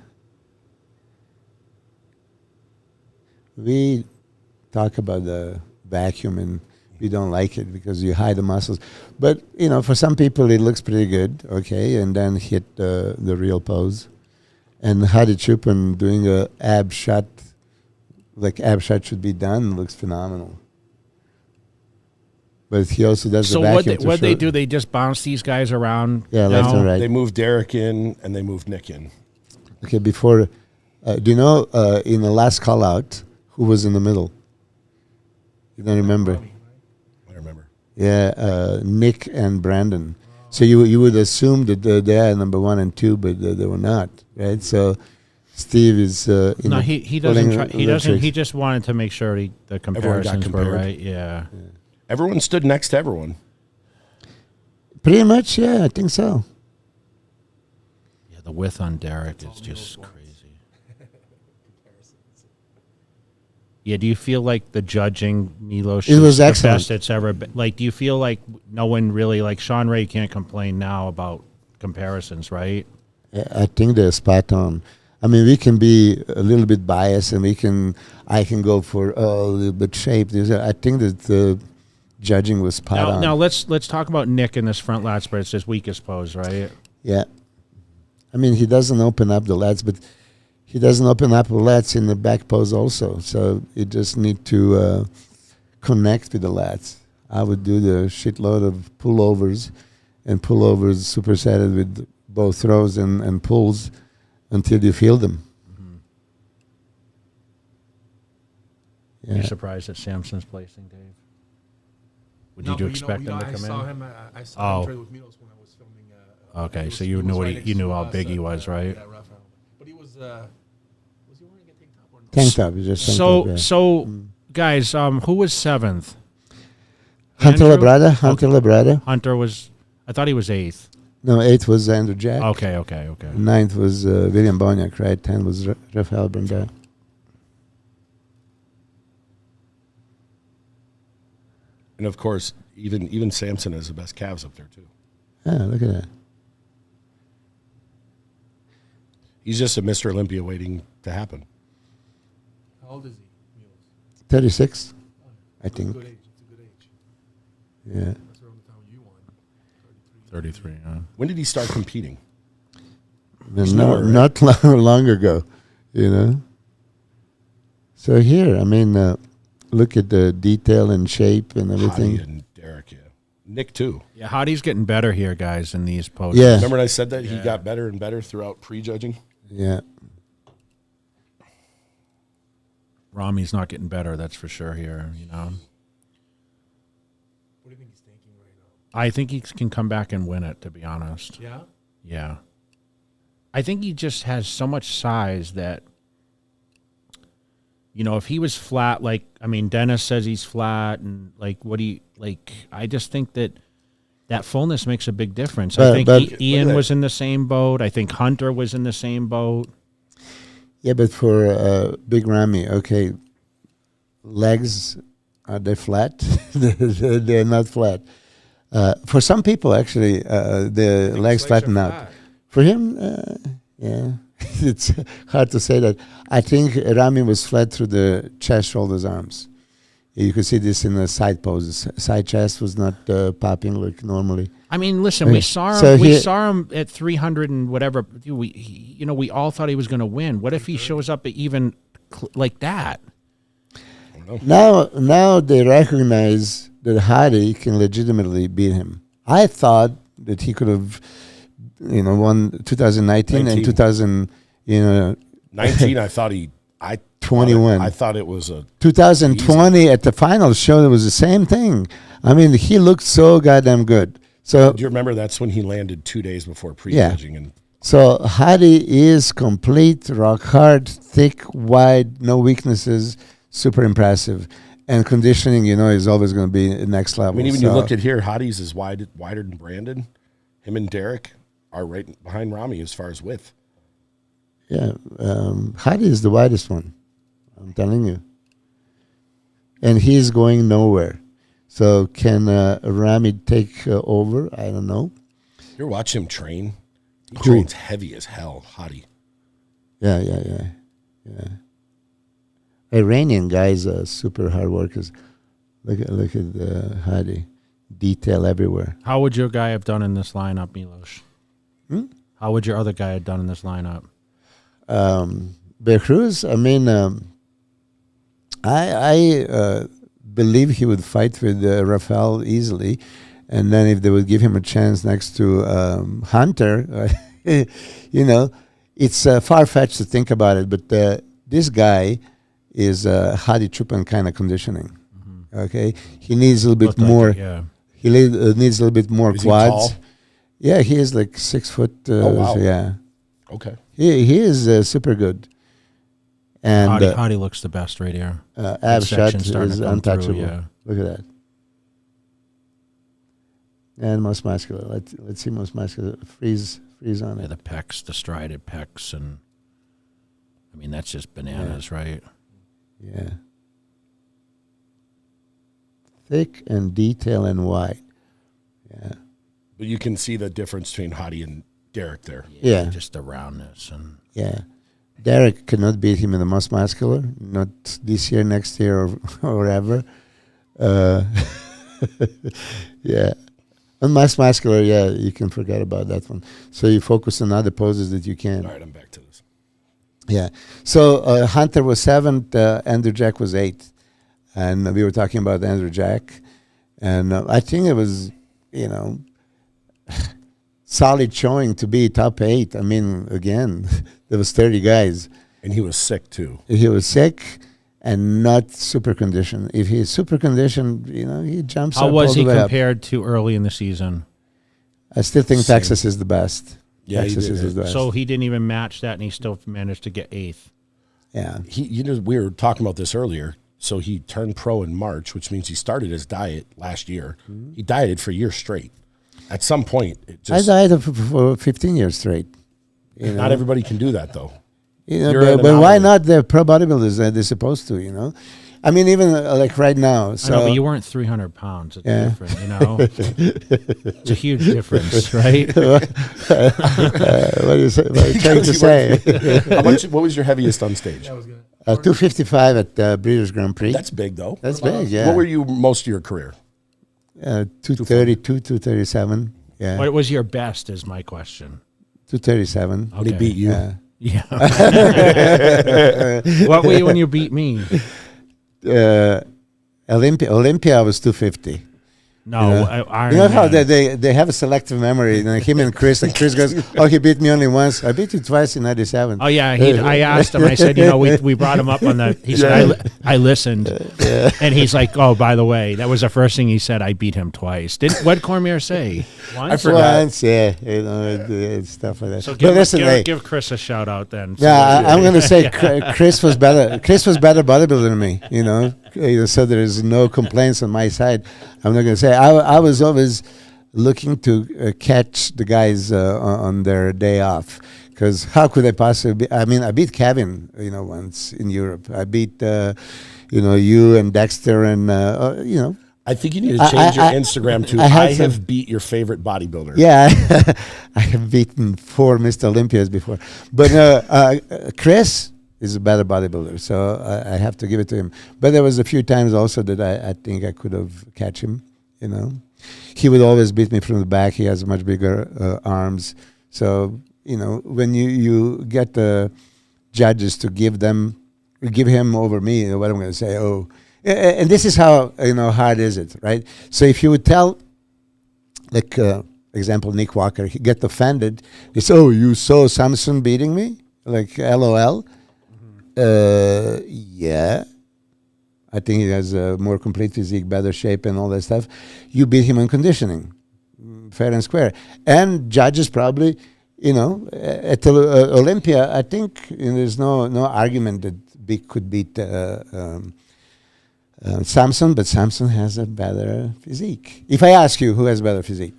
We talk about the vacuum and we don't like it because you hide the muscles. But, for some people it looks pretty good, okay, and then hit the real pose. And Hadi Choopan doing a ab shot, like ab shot should be done, looks phenomenal. But he also does So the what vacuum. they do? They just bounce these guys around. Yeah, left now? and right. They moved Derek in and they moved Nick in. Okay, before, do you know in the last call out, who was in the middle? You don't remember? I remember. Yeah, Nick and Brandon. So you would assume that they are number 1 and 2, but they were not, right? So Steve is No, he doesn't. He doesn't. He just wanted to make sure the comparisons were compared. right. Yeah. Everyone stood next to everyone. pretty much, yeah, I think so. Yeah, the width on Derek is just crazy. Yeah, do you feel like the judging Milos It was is the excellent. best it's ever been? Like, do you feel like no one really, like Sean Ray can't complain now about comparisons, right? I think they're spot on. I mean, we can be a little bit biased, and I can go for a little bit shape. I think that the judging was spot on. Now let's talk about Nick in this front lat spread. It's his weakest pose, right? Yeah. I mean, he doesn't open up the lats, but he doesn't open up the lats in the back pose also. So you just need to connect with the lats. I would do the shitload of pullovers and pullovers supersetted with both throws and pulls until you feel them. Mm-hmm. Yeah. You're surprised at Samson's placing, Dave? Would you expect him to come in? I saw him train with Milos when I was filming. Okay, he so was- you he knew was right you next knew to how us big he at, was, right? Yeah, Raphael. But he was Was he wearing a tank top or no? Tank top. It's just tank top, yeah. So, guys, who was 7th? Hunter Andrew? Labrada. Hunter Labrada. Hunter was. I thought he was 8th. No, 8th was Andrew Jack. Okay. 9th was William Boniak, right? 10th was Rafael Brandao. And of course, even Samson has the best calves up there too. Yeah, look at that. He's just a Mr. Olympia waiting to happen. How old is he, Milos? 36, I It's a think. good age. It's a good age. Yeah. That's around the time you won. 33. When did he start competing? Not long ago, you know. So here, I mean, look at the detail and shape and everything. Hadi and Derek, yeah. Nick too. Yeah, Hadi's getting better here, guys, in these poses. Yeah. Remember when I said that he got better and better throughout prejudging? Yeah. Rami's not getting better, that's for sure here, you know. What do you think he's thinking right now? I think he can come back and win it, to be honest. Yeah? Yeah. I think he just has so much size that, you know, if he was flat, like, I mean, Dennis says he's flat, and, like, I just think that fullness makes a big difference. I think Ian was in the same boat. I think Hunter was in the same boat. Yeah, but for Big Rami, okay, legs, are they flat? They're not flat. For some people, actually, the legs flatten out. Flat. For him, yeah, it's hard to say that. I think Rami was flat through the chest, shoulders, arms. You could see this in the side poses. Side chest was not popping like normally. I mean, listen, we saw him. So We saw him at 300 and whatever. We all thought he was going to win. What if he shows up at even like that? Now they recognize that Hadi can legitimately beat him. I thought that he could have, won 2019 and 2000, 19, I thought 21. I thought it was a 2020 at the final show. It was the same thing. I mean, he looked so goddamn good. So Do you remember that's when he landed 2 days before prejudging? And So Hadi is complete, rock hard, thick, wide, no weaknesses, super impressive. And conditioning, is always going to be next level. I mean, even you look at here, Hadi's is wider than Brandon. Him and Derek are right behind Rami as far as width. Yeah, Hadi is the widest one. I'm telling you. And he's going nowhere. So can Rami take over? I don't know. You're watching him train. He trains heavy as hell, Hadi. Yeah. Iranian guys are super hard workers. Look at Hadi. Detail everywhere. How would your guy have done in this lineup, Milos? How would your other guy have done in this lineup? Becruz, I mean, I believe he would fight with Rafael easily. And then if they would give him a chance next to Hunter, it's far-fetched to think about it. But this guy is Hadi Choopan kind of conditioning. Okay? He needs a little bit more. He needs a little bit more Is he quads. tall? Yeah, he is like 6 foot. wow. Yeah. Okay. He is super good. And Hadi looks the best right here. ab shot section's starting is to come through, untouchable. yeah. Look at that. And most muscular. Let's see most muscular. Freeze on Yeah, it. the pecs, the strided pecs, and I mean that's just bananas, right? Yeah. Thick and detail and wide. Yeah. But you can see the difference between Hadi and Derek there. Yeah. Just the roundness and Yeah. Derek cannot beat him in the most muscular. Not this year, next year, or ever. Yeah. On most muscular, yeah, you can forget about that one. So you focus on other poses that you can. All right, I'm back to this. Yeah. So Hunter was 7th, Andrew Jack was 8th. And we were talking about Andrew Jack. And I think it was, solid showing to be top 8. I mean, again, there was 30 guys. And he was sick too. He was sick and not super conditioned. If he's super conditioned, he jumps up how was all he the way up. compared to early in the season? I still think Same. Texas is the best. Yeah, he Texas did. is his best. So he didn't even match that, and he still managed to get 8th. yeah. We were talking about this earlier. So he turned pro in March, which means he started his diet last year. He dieted for a year straight. At some point, it I just dieted for 15 years straight. You know? not everybody can do that though. You know, You're but, an but why anomaly. not the pro bodybuilders? They're supposed to, you know. I mean, even like right now. So I know, but you weren't 300 pounds. It's Yeah. different, you know. It's a huge difference, right? what are you trying to say? What was your heaviest on stage? That was good. 255 at Breeders' Grand Prix. That's big though. That's big, yeah. What were you most of your career? 232, 237. Yeah, What was your best? Is my question. 237. When he Okay. beat you? Yeah. Yeah. What were you when you beat me? Olympia was 250. No, You know? Iron You know how Man. they have a selective memory. You know, him and Chris goes, "Oh, he beat me only once. I beat you twice in '97." Oh yeah, I asked him. I said, we brought him up on the. He said, I listened, and he's like, oh, by the way, that was the first thing he said. I beat him twice. What Cormier say? Once? Once, yeah, you know, stuff like that. So But listen, hey, give Chris a shout out then. yeah, I'm going to say Chris was better. Chris was better bodybuilder than me. You know, so there is no complaints on my side. I'm not going to say I was always looking to catch the guys on their day off, because how could I possibly? I mean, I beat Kevin, you know, once in Europe. I beat, you and Dexter, and you know. I think you need to change your Instagram to I I had have beat your favorite bodybuilder. Yeah, I have beaten 4 Mr. Olympias before, but Chris is a better bodybuilder, so I have to give it to him. But there was a few times also that I think I could have catch him. You know, he would always beat me from the back. He has much bigger arms, so you know when you get the judges to give him over me, you know, what I'm going to say. Oh, and this is how hard is it, right? So if you would tell, like example, Nick Walker, he get offended. He says, "Oh, you saw Samson beating me?" Like LOL. Yeah, I think he has a more complete physique, better shape, and all that stuff. You beat him on conditioning, fair and square. And judges probably, at the Olympia, I think there's no argument that Big could beat Samson, but Samson has a better physique. If I ask you who has better physique,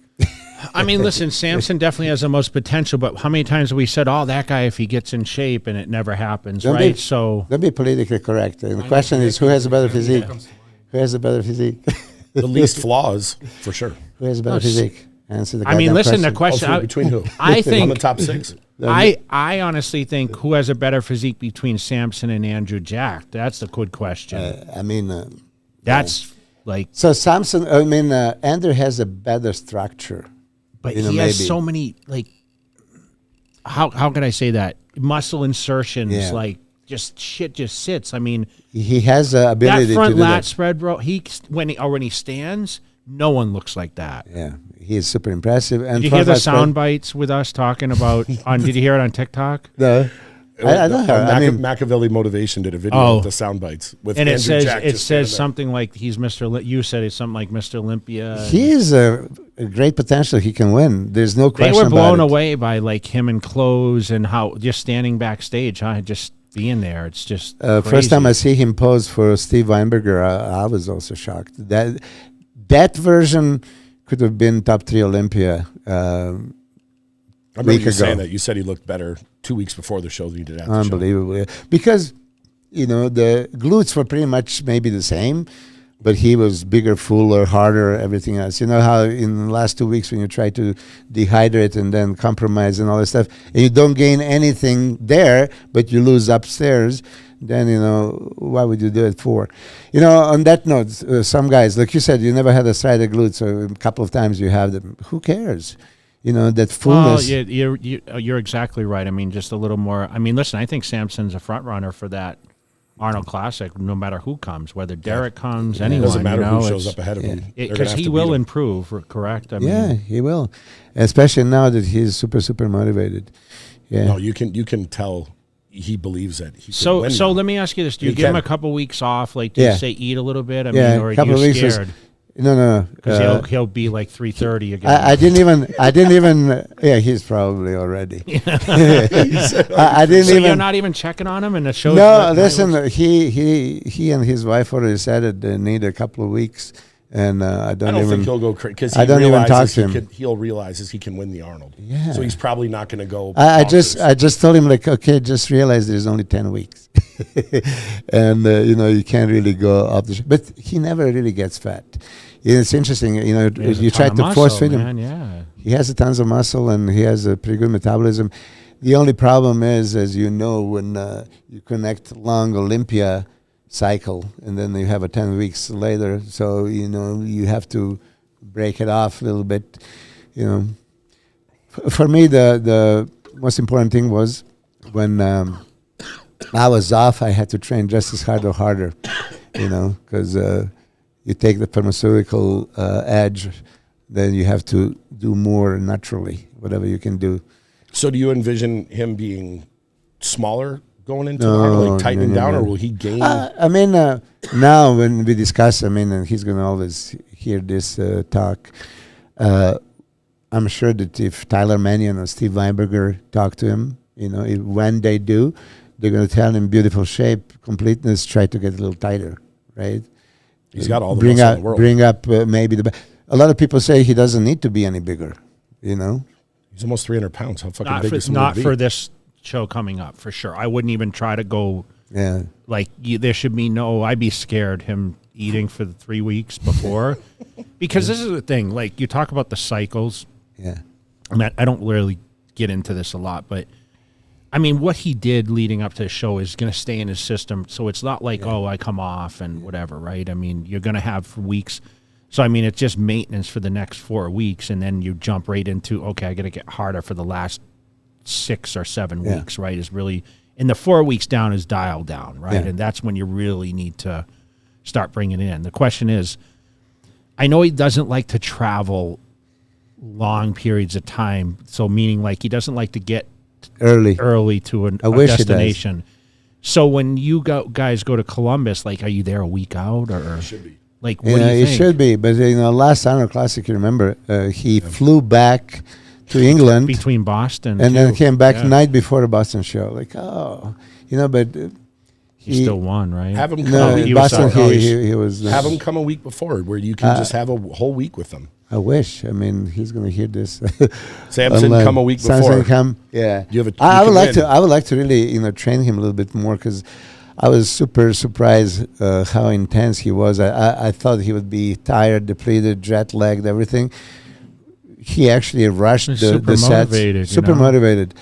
I mean, listen, Samson definitely has the most potential, but how many times have we said, "Oh, that guy, if he gets in shape," and it never happens, right? So don't be politically correct. And the question is, who has a better physique? Who has a better physique? The least flaws, for sure. Who has a better physique? Answer the I mean, goddamn listen, the question. question. Between who? I On think the top 6. I honestly think who has a better physique between Samson and Andrew Jack? That's the good question. That's like, So Samson, Andrew has a better structure. but he has so many, like, how can I say that? Muscle insertions, Yeah. like, just shit just sits. I mean, He has the ability that front to do lat that. spread, bro. When he stands, no one looks like that. Yeah, he is super impressive. And Did you front hear the lat spread- sound bites with us talking about? Did you hear it on TikTok? No, I don't have. I mean, Machiavelli Motivation did a video Oh. of the sound bites with And it Andrew says Jack it just says standing there. something like he's Mr. You said it's something like Mr. Olympia. he is a great potential. He can win. There's no They question were blown about it. away by like him in clothes and how just standing backstage, huh? Just being there. It's just First time I crazy. see him pose for Steve Weinberger, I was also shocked. That version could have been top 3 Olympia. I remember week you saying ago. that. You said he looked better 2 weeks before the show than you did after the show. Unbelievable. Because, the glutes were pretty much maybe the same, but he was bigger, fuller, harder, everything else. You know how in the last 2 weeks when you try to dehydrate and then compromise and all that stuff, and you don't gain anything there, but you lose upstairs, then, why would you do it for? On that note, some guys, like you said, you never had a strider glute, so a couple of times you have them. Who cares? That fullness. Well, you're exactly right. I mean, just a little more. I mean, listen, I think Samson's a front runner for that Arnold Classic, no matter who comes, whether Derek comes, anyone. It doesn't matter you know, who shows it's- up ahead of him. They're gonna Because have he to will beat him. improve, correct? I Yeah, mean, he will, especially now that he's super, super motivated. Yeah. No, you can tell he believes that he So can win. so now. let me ask you this: Do you He give him can. a couple weeks off? Like, do Yeah. you say eat a little bit? I Yeah, mean, or are couple you of weeks was- scared? No. Because he'll be like 330 again. I didn't even. Yeah, he's probably already. I didn't so even. you're not even checking on him, and the show. No, listen. He and his wife already said it. They need a couple of weeks, and I don't think he'll go crazy because I don't even talk to him. He'll realize he can win the Arnold. Yeah. So he's probably not going to go. I just told him like, okay, just realize there's only 10 weeks, and you can't really go off the. But he never really gets fat. It's interesting, you try to force feed him. Man, yeah. He has tons of muscle and he has a pretty good metabolism. The only problem is, as you know, when you connect long Olympia cycle and then you have a 10 weeks later, so you have to break it off a little bit. For me, the most important thing was when I was off, I had to train just as hard or harder, because you take the pharmaceutical edge, then you have to do more naturally, whatever you can do. So do you envision him being smaller going into Arnold, like tightening down, or will he gain? Now when we discuss, and he's going to always hear this talk, I'm sure that if Tyler Mannion or Steve Weinberger talk to him, when they do, they're going to tell him beautiful shape, completeness, try to get a little tighter, right? He's got all the muscle in the world. Bring up maybe a lot of people say he doesn't need to be any bigger, He's almost 300 pounds. How fucking big is not for this show coming up, for sure. I wouldn't even try to go. Yeah. Like, there should be I'd be scared him eating for the 3 weeks before. Because this is the thing. Like, you talk about the cycles. Yeah. I don't really get into this a lot, but what he did leading up to the show is going to stay in his system. So it's not like, I come off and whatever, right? You're going to have for weeks. So, it's just maintenance for the next 4 weeks. And then you jump right into, okay, I got to get harder for the last 6 or 7 weeks, right? Is really, and the 4 weeks down is dialed down, right? Yeah. And that's when you really need to start bringing it in. The question is, I know he doesn't like to travel long periods of time. So meaning like he doesn't like to get early to a destination. So when you guys go to Columbus, like, are you there a week out or? Should be. Like, what do you think? It should be, but last Arnold Classic, you remember, he flew back to England between Boston, and then came back the night before the Boston show. Like, but he still won, right? Have him come Boston. He was. Have him come a week before, where you can just have a whole week with him. I wish. He's going to hear this. Samson, come a week before. Samson, come. Yeah. I would like to really, train him a little bit more, because I was super surprised how intense he was. I thought he would be tired, depleted, jet lagged, everything. He actually rushed the sets. Super motivated.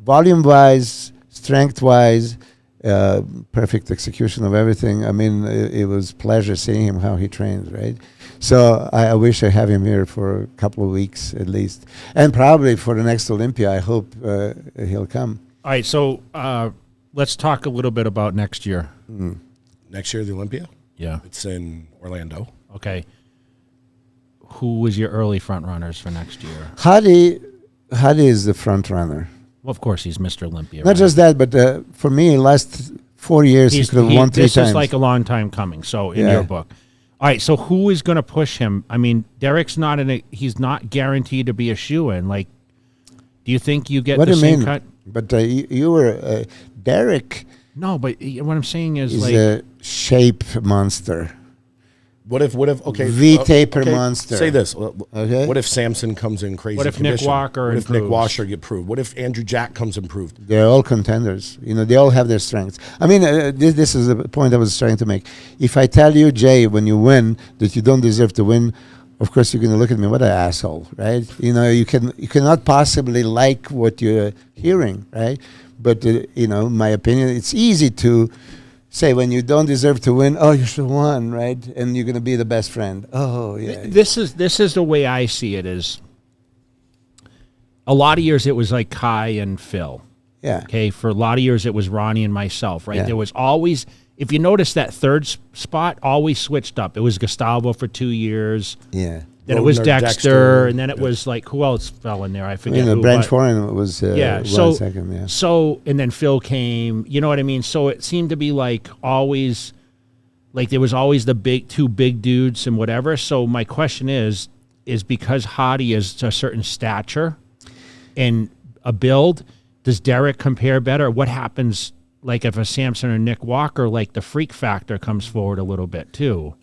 Volume wise, strength wise, perfect execution of everything. It was pleasure seeing him how he trains, right? So I wish I have him here for a couple of weeks at least, and probably for the next Olympia. I hope he'll come. All right, so let's talk a little bit about next year. Next year, the Olympia? Yeah, it's in Orlando. Okay. Who was your early front runners for next year? Hadi is the front runner. Well, of course, he's Mr. Olympia. Not just that, but for me, last 4 years, he could have won 3 times. This is like a long time coming, so in your book. All right, so who is going to push him? Derek's not he's not guaranteed to be a shoo-in. Like, do you think you get the same cut? But you were Derek. No, but what I'm saying is like a shape monster. What if okay, V-taper monster. Say this. Okay. What if Samson comes in crazy What if condition? Nick Walker What if Nick Washer get proved? What if Andrew Jack comes improved? They're all contenders. They all have their strengths. This is the point I was trying to make. If I tell you, Jay, when you win, that you don't deserve to win, of course you're going to look at me, what an asshole, right? You cannot possibly like what you're hearing, right? But, my opinion, it's easy to say when you don't deserve to win, you should have won, right? And you're going to be the best friend. Oh, yeah. This is the way I see it. Is a lot of years it was like Kai and Phil. Yeah. Okay. For a lot of years it was Ronnie and myself. Right. Yeah. There was always, if you notice, that third spot always switched up. It was Gustavo for 2 years. Yeah. Then it was Dexter, and then it was like, who else fell in there? I forget. Branch Warren was second. Yeah. So and then Phil came. You know what I mean? So it seemed to be like always, like there was always the two big dudes and whatever. So my question is because Hadi is a certain stature and a build, does Derek compare better? What happens like if a Samson or Nick Walker, like the freak factor comes forward a little bit too?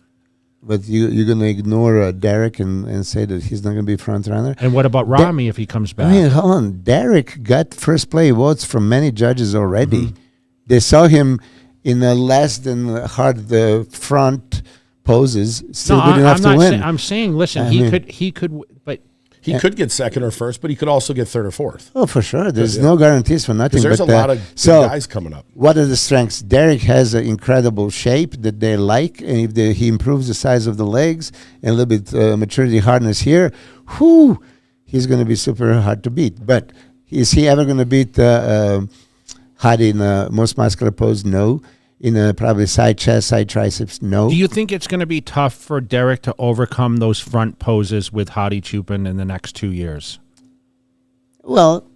But you're going to ignore Derek and say that he's not going to be front runner? And what about Rami if he comes back? I mean, hold on. Derek got first play votes from many judges already. They saw him in a less than hard front poses, still good enough to win. I'm saying, listen, he could, but he could get second or first, but he could also get third or fourth. Oh, for sure. There's no guarantees for nothing. There's a lot of good guys coming up. What are the strengths? Derek has an incredible shape that they like, and if he improves the size of the legs and a little bit maturity hardness here, he's going to be super hard to beat. But is he ever going to beat Hadi in the most muscular pose? No. In a probably side chest, side triceps? No. Do you think it's going to be tough for Derek to overcome those front poses with Hadi Choopan in the next 2 years? Well,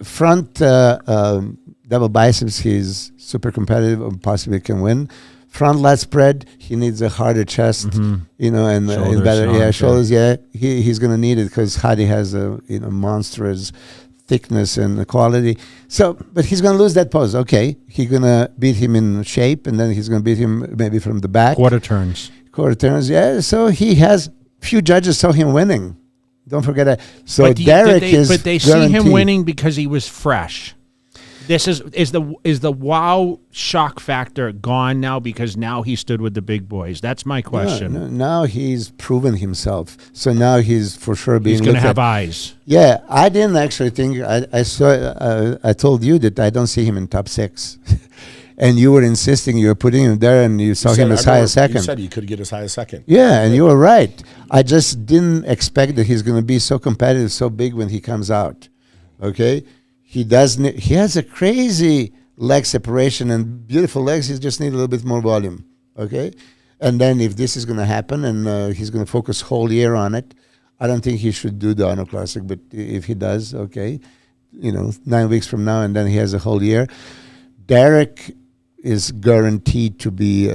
front double biceps, he's super competitive and possibly can win. Front lat spread, he needs a harder chest, and better shoulders. Yeah, he's going to need it because Hadi has a monstrous thickness and quality. So, but he's going to lose that pose. Okay, he's going to beat him in shape, and then he's going to beat him maybe from the back. Quarter turns, yeah. So he has few judges saw him winning. Don't forget that. So but they see him winning because he was fresh. This is the wow shock factor gone now because now he stood with the big boys? That's my question. No, now he's proven himself. So now he's for sure being. He's going to have eyes. Yeah, I didn't actually think I saw. I told you that I don't see him in top 6, and you were insisting you were putting him there, and you saw him as high as second. You said he could get as high as second. Yeah, and you were right. I just didn't expect that he's going to be so competitive, so big when he comes out. Okay. He doesn't. He has a crazy leg separation and beautiful legs. He just needs a little bit more volume. Okay, and then if this is going to happen and he's going to focus whole year on it, I don't think he should do the Arnold Classic. But if he does, okay, 9 weeks from now, and then he has a whole year. Derek is guaranteed to be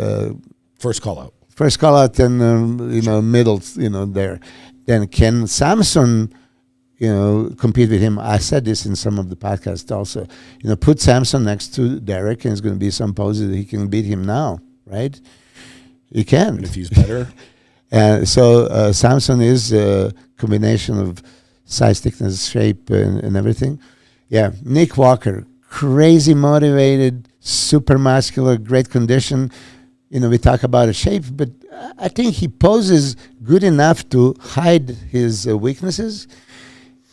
first call out. First call out, and middle, there. Then can Samson? Compete with him. I said this in some of the podcasts also. Put Samson next to Derek, and it's going to be some poses that he can beat him now, right? He can. And if he's better. So Samson is a combination of size, thickness, shape, and everything. Yeah, Nick Walker, crazy motivated, super muscular, great condition. We talk about his shape, but I think he poses good enough to hide his weaknesses.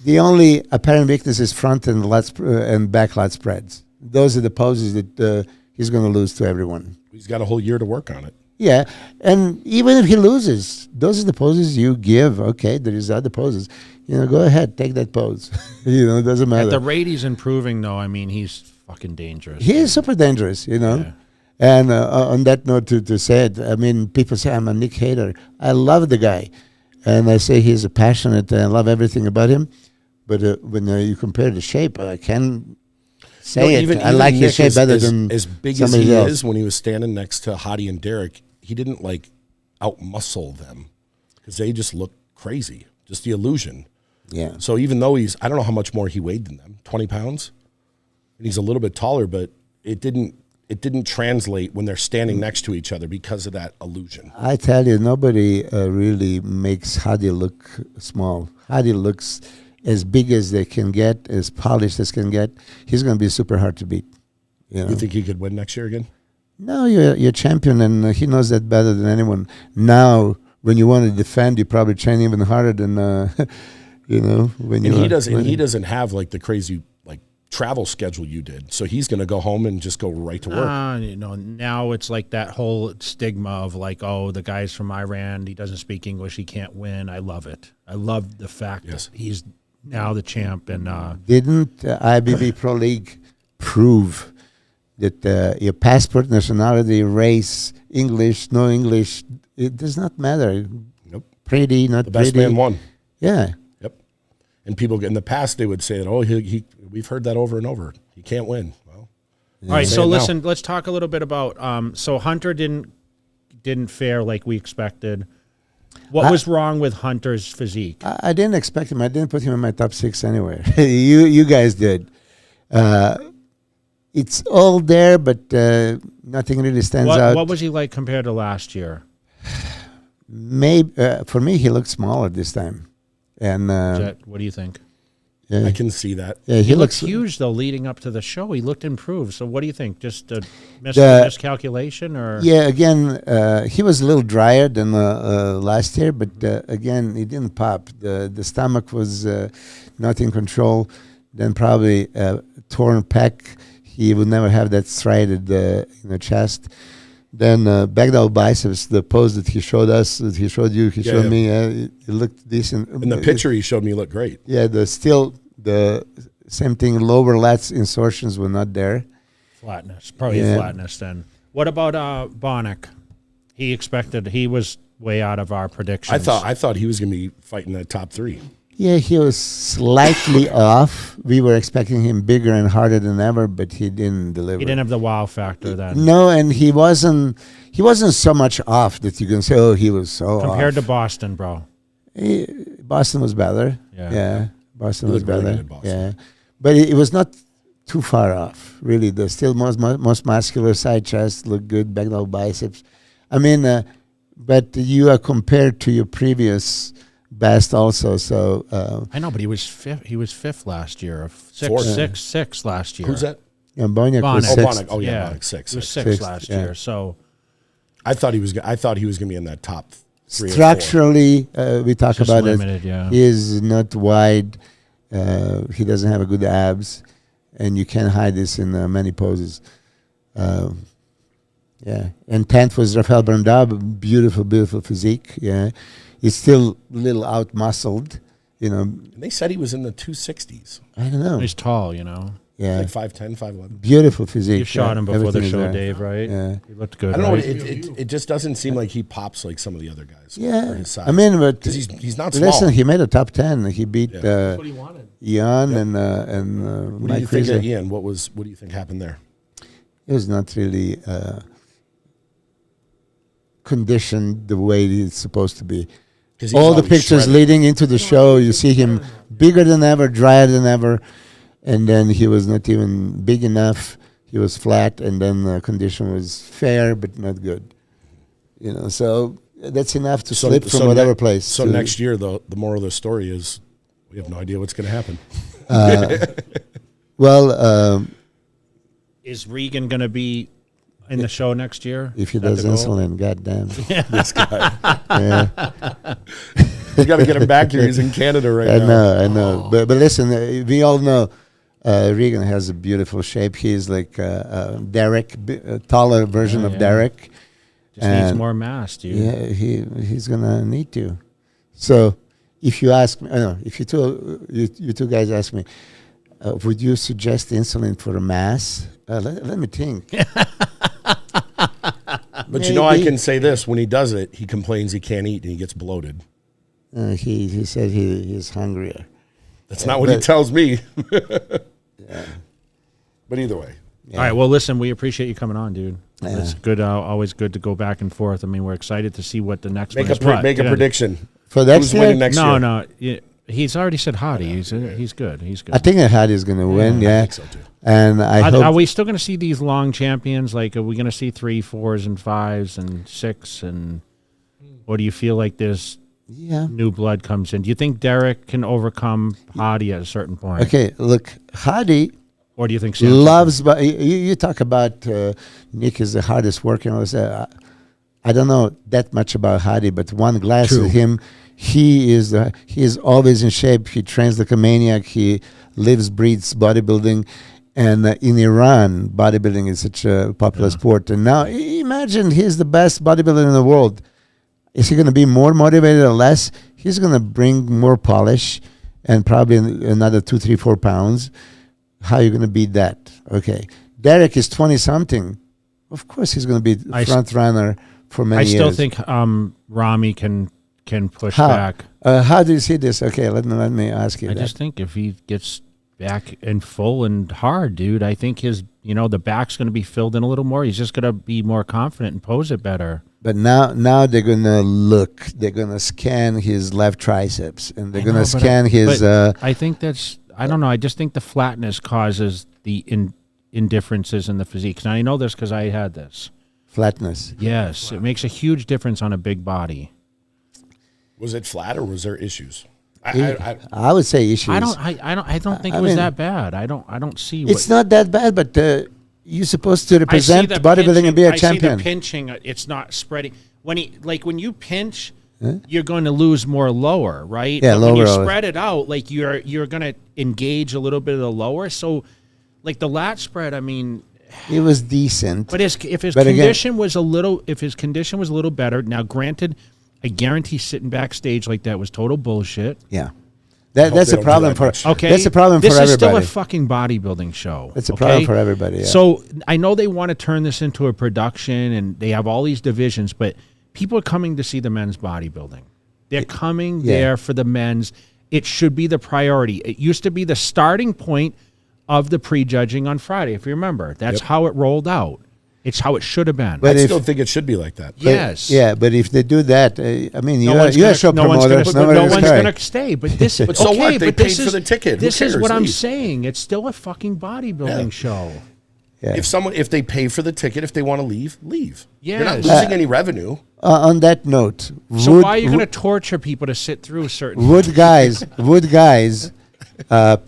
The only apparent weakness is front and back lat spreads. Those are the poses that he's going to lose to everyone. He's got a whole year to work on it. Yeah, and even if he loses, those are the poses you give. Okay, there is other poses. Go ahead, take that pose. It doesn't matter. At the rate he's improving, though, I mean, he's fucking dangerous. He is super dangerous, Yeah. And on that note, to say it, I mean, people say I'm a Nick hater. I love the guy, and I say he's a passionate. I love everything about him. But when you compare the shape, I can say I like Nick his shape better than as big somebody as he else. is. When he was standing next to Hadi and Derek, he didn't out muscle them because they just look crazy. Just the illusion. Yeah. So even though I don't know how much more he weighed than them, 20 pounds, and he's a little bit taller, but it didn't translate when they're standing next to each other because of that illusion. I tell you, nobody really makes Hadi look small. Hadi looks as big as they can get, as polished as can get. He's going to be super hard to beat. You think he could win next year again? No, you're champion, and he knows that better than anyone. Now, when you want to defend, you probably train even harder than when you. And he doesn't have the crazy travel schedule you did, so he's going to go home and just go right to work. Now it's like that whole stigma of the guy's from Iran, he doesn't speak English, he can't win. I love it. I love the fact that he's now the champ. And didn't IBB Pro League prove that your passport, nationality, race, English, no English, it does not matter. Nope. Pretty, not the best pretty. man won. Yeah. Yep. And people in the past they would say that we've heard that over and over. He can't win. Well, all right. So listen, let's talk a little bit about. So Hunter didn't didn't fare like we expected. What was wrong with Hunter's physique? I didn't expect him. I didn't put him in my top 6 anywhere. you guys did. It's all there, but nothing really stands out. What was he like compared to last year? Maybe for me, he looked smaller this time. And What do you think? yeah, I can see that. yeah, He looked huge though leading up to the show. He looked improved. So what do you think? Just a miscalculation or? Yeah, again, he was a little drier than last year, but again, he didn't pop. The stomach was not in control. Then probably torn pec. He would never have that striated chest. Then back down biceps, the pose that he showed us, that he showed you, he showed me, it looked decent. In the picture he showed me, looked great. Yeah, the same thing, lower lats insertions were not there. Flatness. Probably a flatness then. What about Bonnick? He was way out of our predictions. I thought he was going to be fighting the top 3. Yeah, he was slightly off. We were expecting him bigger and harder than ever, but he didn't deliver. He didn't have the wow factor then. No, and he wasn't so much off that you can say, oh, he was so Compared off. to Boston, bro. Boston was better. Yeah. Boston He was looked really better. good in Boston. Yeah, but it was not too far off. Really, the still most muscular side chest looked good. Back down biceps. I mean, but you are compared to your previous best also. So I know, but he was fifth. He was fifth last year. Fourth. Six last year. Who's that? yeah, Bonnick was Bonnick. sixth. Bonnick. Oh yeah, Bonnick, 6. He was six. sixth Sixth, last yeah. year. So I thought he was going to be in that top 3 or 4. Structurally, we talk just about limited. it. Yeah. He is not wide. He doesn't have a good abs, and you can't hide this in many poses. Yeah, and 10th was Rafael Brandao, beautiful physique. Yeah, he's still a little out muscled. And they said he was in the 260s. I don't know. He's tall. Yeah, Like 5'10", 5'11". beautiful physique. You shot him before the Everything is show, there. Dave, right? Yeah. He looked good. I don't know. right? It just doesn't seem like he pops like some of the other guys. Yeah, for his size. I mean, but 'Cause he's not small. listen, he made a top 10. He beat That's what he wanted. Ian and What do Mike you think Fraser. of Ian? What do you think happened there? It was not really conditioned the way it's supposed to be. 'Cause he's All the always pictures shredded. leading into the show, you see him bigger than ever, drier than ever, and then he was not even big enough. He was flat, and then the condition was fair but not good. So that's enough to slip from whatever place. So to- next year, the moral of the story is we have no idea what's going to happen. well, Is Regan going to be in the show next year? if he Is that does the goal? insulin, goddamn. This guy, Yeah. you got to get him back here. He's in Canada right I now. know. Oh. But listen, we all know Regan has a beautiful shape. He's like Derek, a taller version of yeah. Derek. Just needs And- more mass, dude. Yeah, he's gonna need to. So, if you ask me, if you two guys ask me, would you suggest insulin for a mass? Let me think. But I can say this: when he does it, he complains he can't eat and he gets bloated. He said he's hungrier. That's not what he tells me. But either way, All right. Well, listen, we appreciate you coming on, dude. Yeah. It's good. Always good to go back and forth. I mean, we're excited to see what the next make one is. a prediction. For next Who's year? winning next year? No. He's already said Hadi. He's good. He's good. I think Hadi's gonna win. Yeah, I think so too. and I Are hope. we still going to see these long champions? Like, are we going to see 3, 4s, and 5s and 6? And or do you feel like there's Yeah. new blood comes in? Do you think Derek can overcome Hadi at a certain point? Okay. Look, Hadi Or do you think Samson? loves. But you talk about Nick is the hardest worker. And all this, I don't know that much about Hadi, but one glance True. at him, he is always in shape. He trains like a maniac. He lives, breathes bodybuilding. And in Iran, bodybuilding is such a popular sport. And now imagine he's the best bodybuilder in the world. Is he going to be more motivated or less? He's going to bring more polish and probably another 2, 3, 4 pounds. How are you going to beat that? Okay. Derek is 20-something. Of course he's going to be front runner for many I years. still think Rami can push back. How do you see this? Okay, let me ask you I that. just think if he gets back in full and hard, dude, I think his You know, the back's going to be filled in a little more. He's just going to be more confident and pose it better. But now they're gonna look. They're gonna scan his left triceps, and they're gonna scan his. I think that's. I don't know. I just think the flatness causes the indifferences in the physique. And I know this because I had this. Flatness. Yes, it makes a huge difference on a big body. Was it flat or was there issues? I would say issues. I don't think it was that bad. I don't see. It's not that bad, but you're supposed to represent bodybuilding and be a champion. I see the pinching. It's not spreading. When you pinch, you're going to lose more lower, right? Yeah, but lower. When you spread it out, like you're going to engage a little bit of the lower. So, like the lat spread, I mean, it was decent. But if his condition was a little better. Now, granted, I guarantee sitting backstage like that was total bullshit. Yeah. That's a problem for okay. That's a problem for everybody. This is still a fucking bodybuilding show. It's a problem for everybody. Yeah. So I know they want to turn this into a production, and they have all these divisions, but people are coming to see the men's bodybuilding. They're coming there for the men's. It should be the priority. It used to be the starting point of the prejudging on Friday, if you remember. That's how it rolled out. It's how it should have been. But I still think it should be like that. Yes. Yeah, but if they do that, I mean, you're a show no promoter. No one's going to stay. But this is but so what? They paid for the ticket. This is what I'm saying. It's still a fucking bodybuilding show. Yeah. If they pay for the ticket, if they want to leave. Yes. You're not losing any revenue. On that note, so why are you going to torture people to sit through certain? Would guys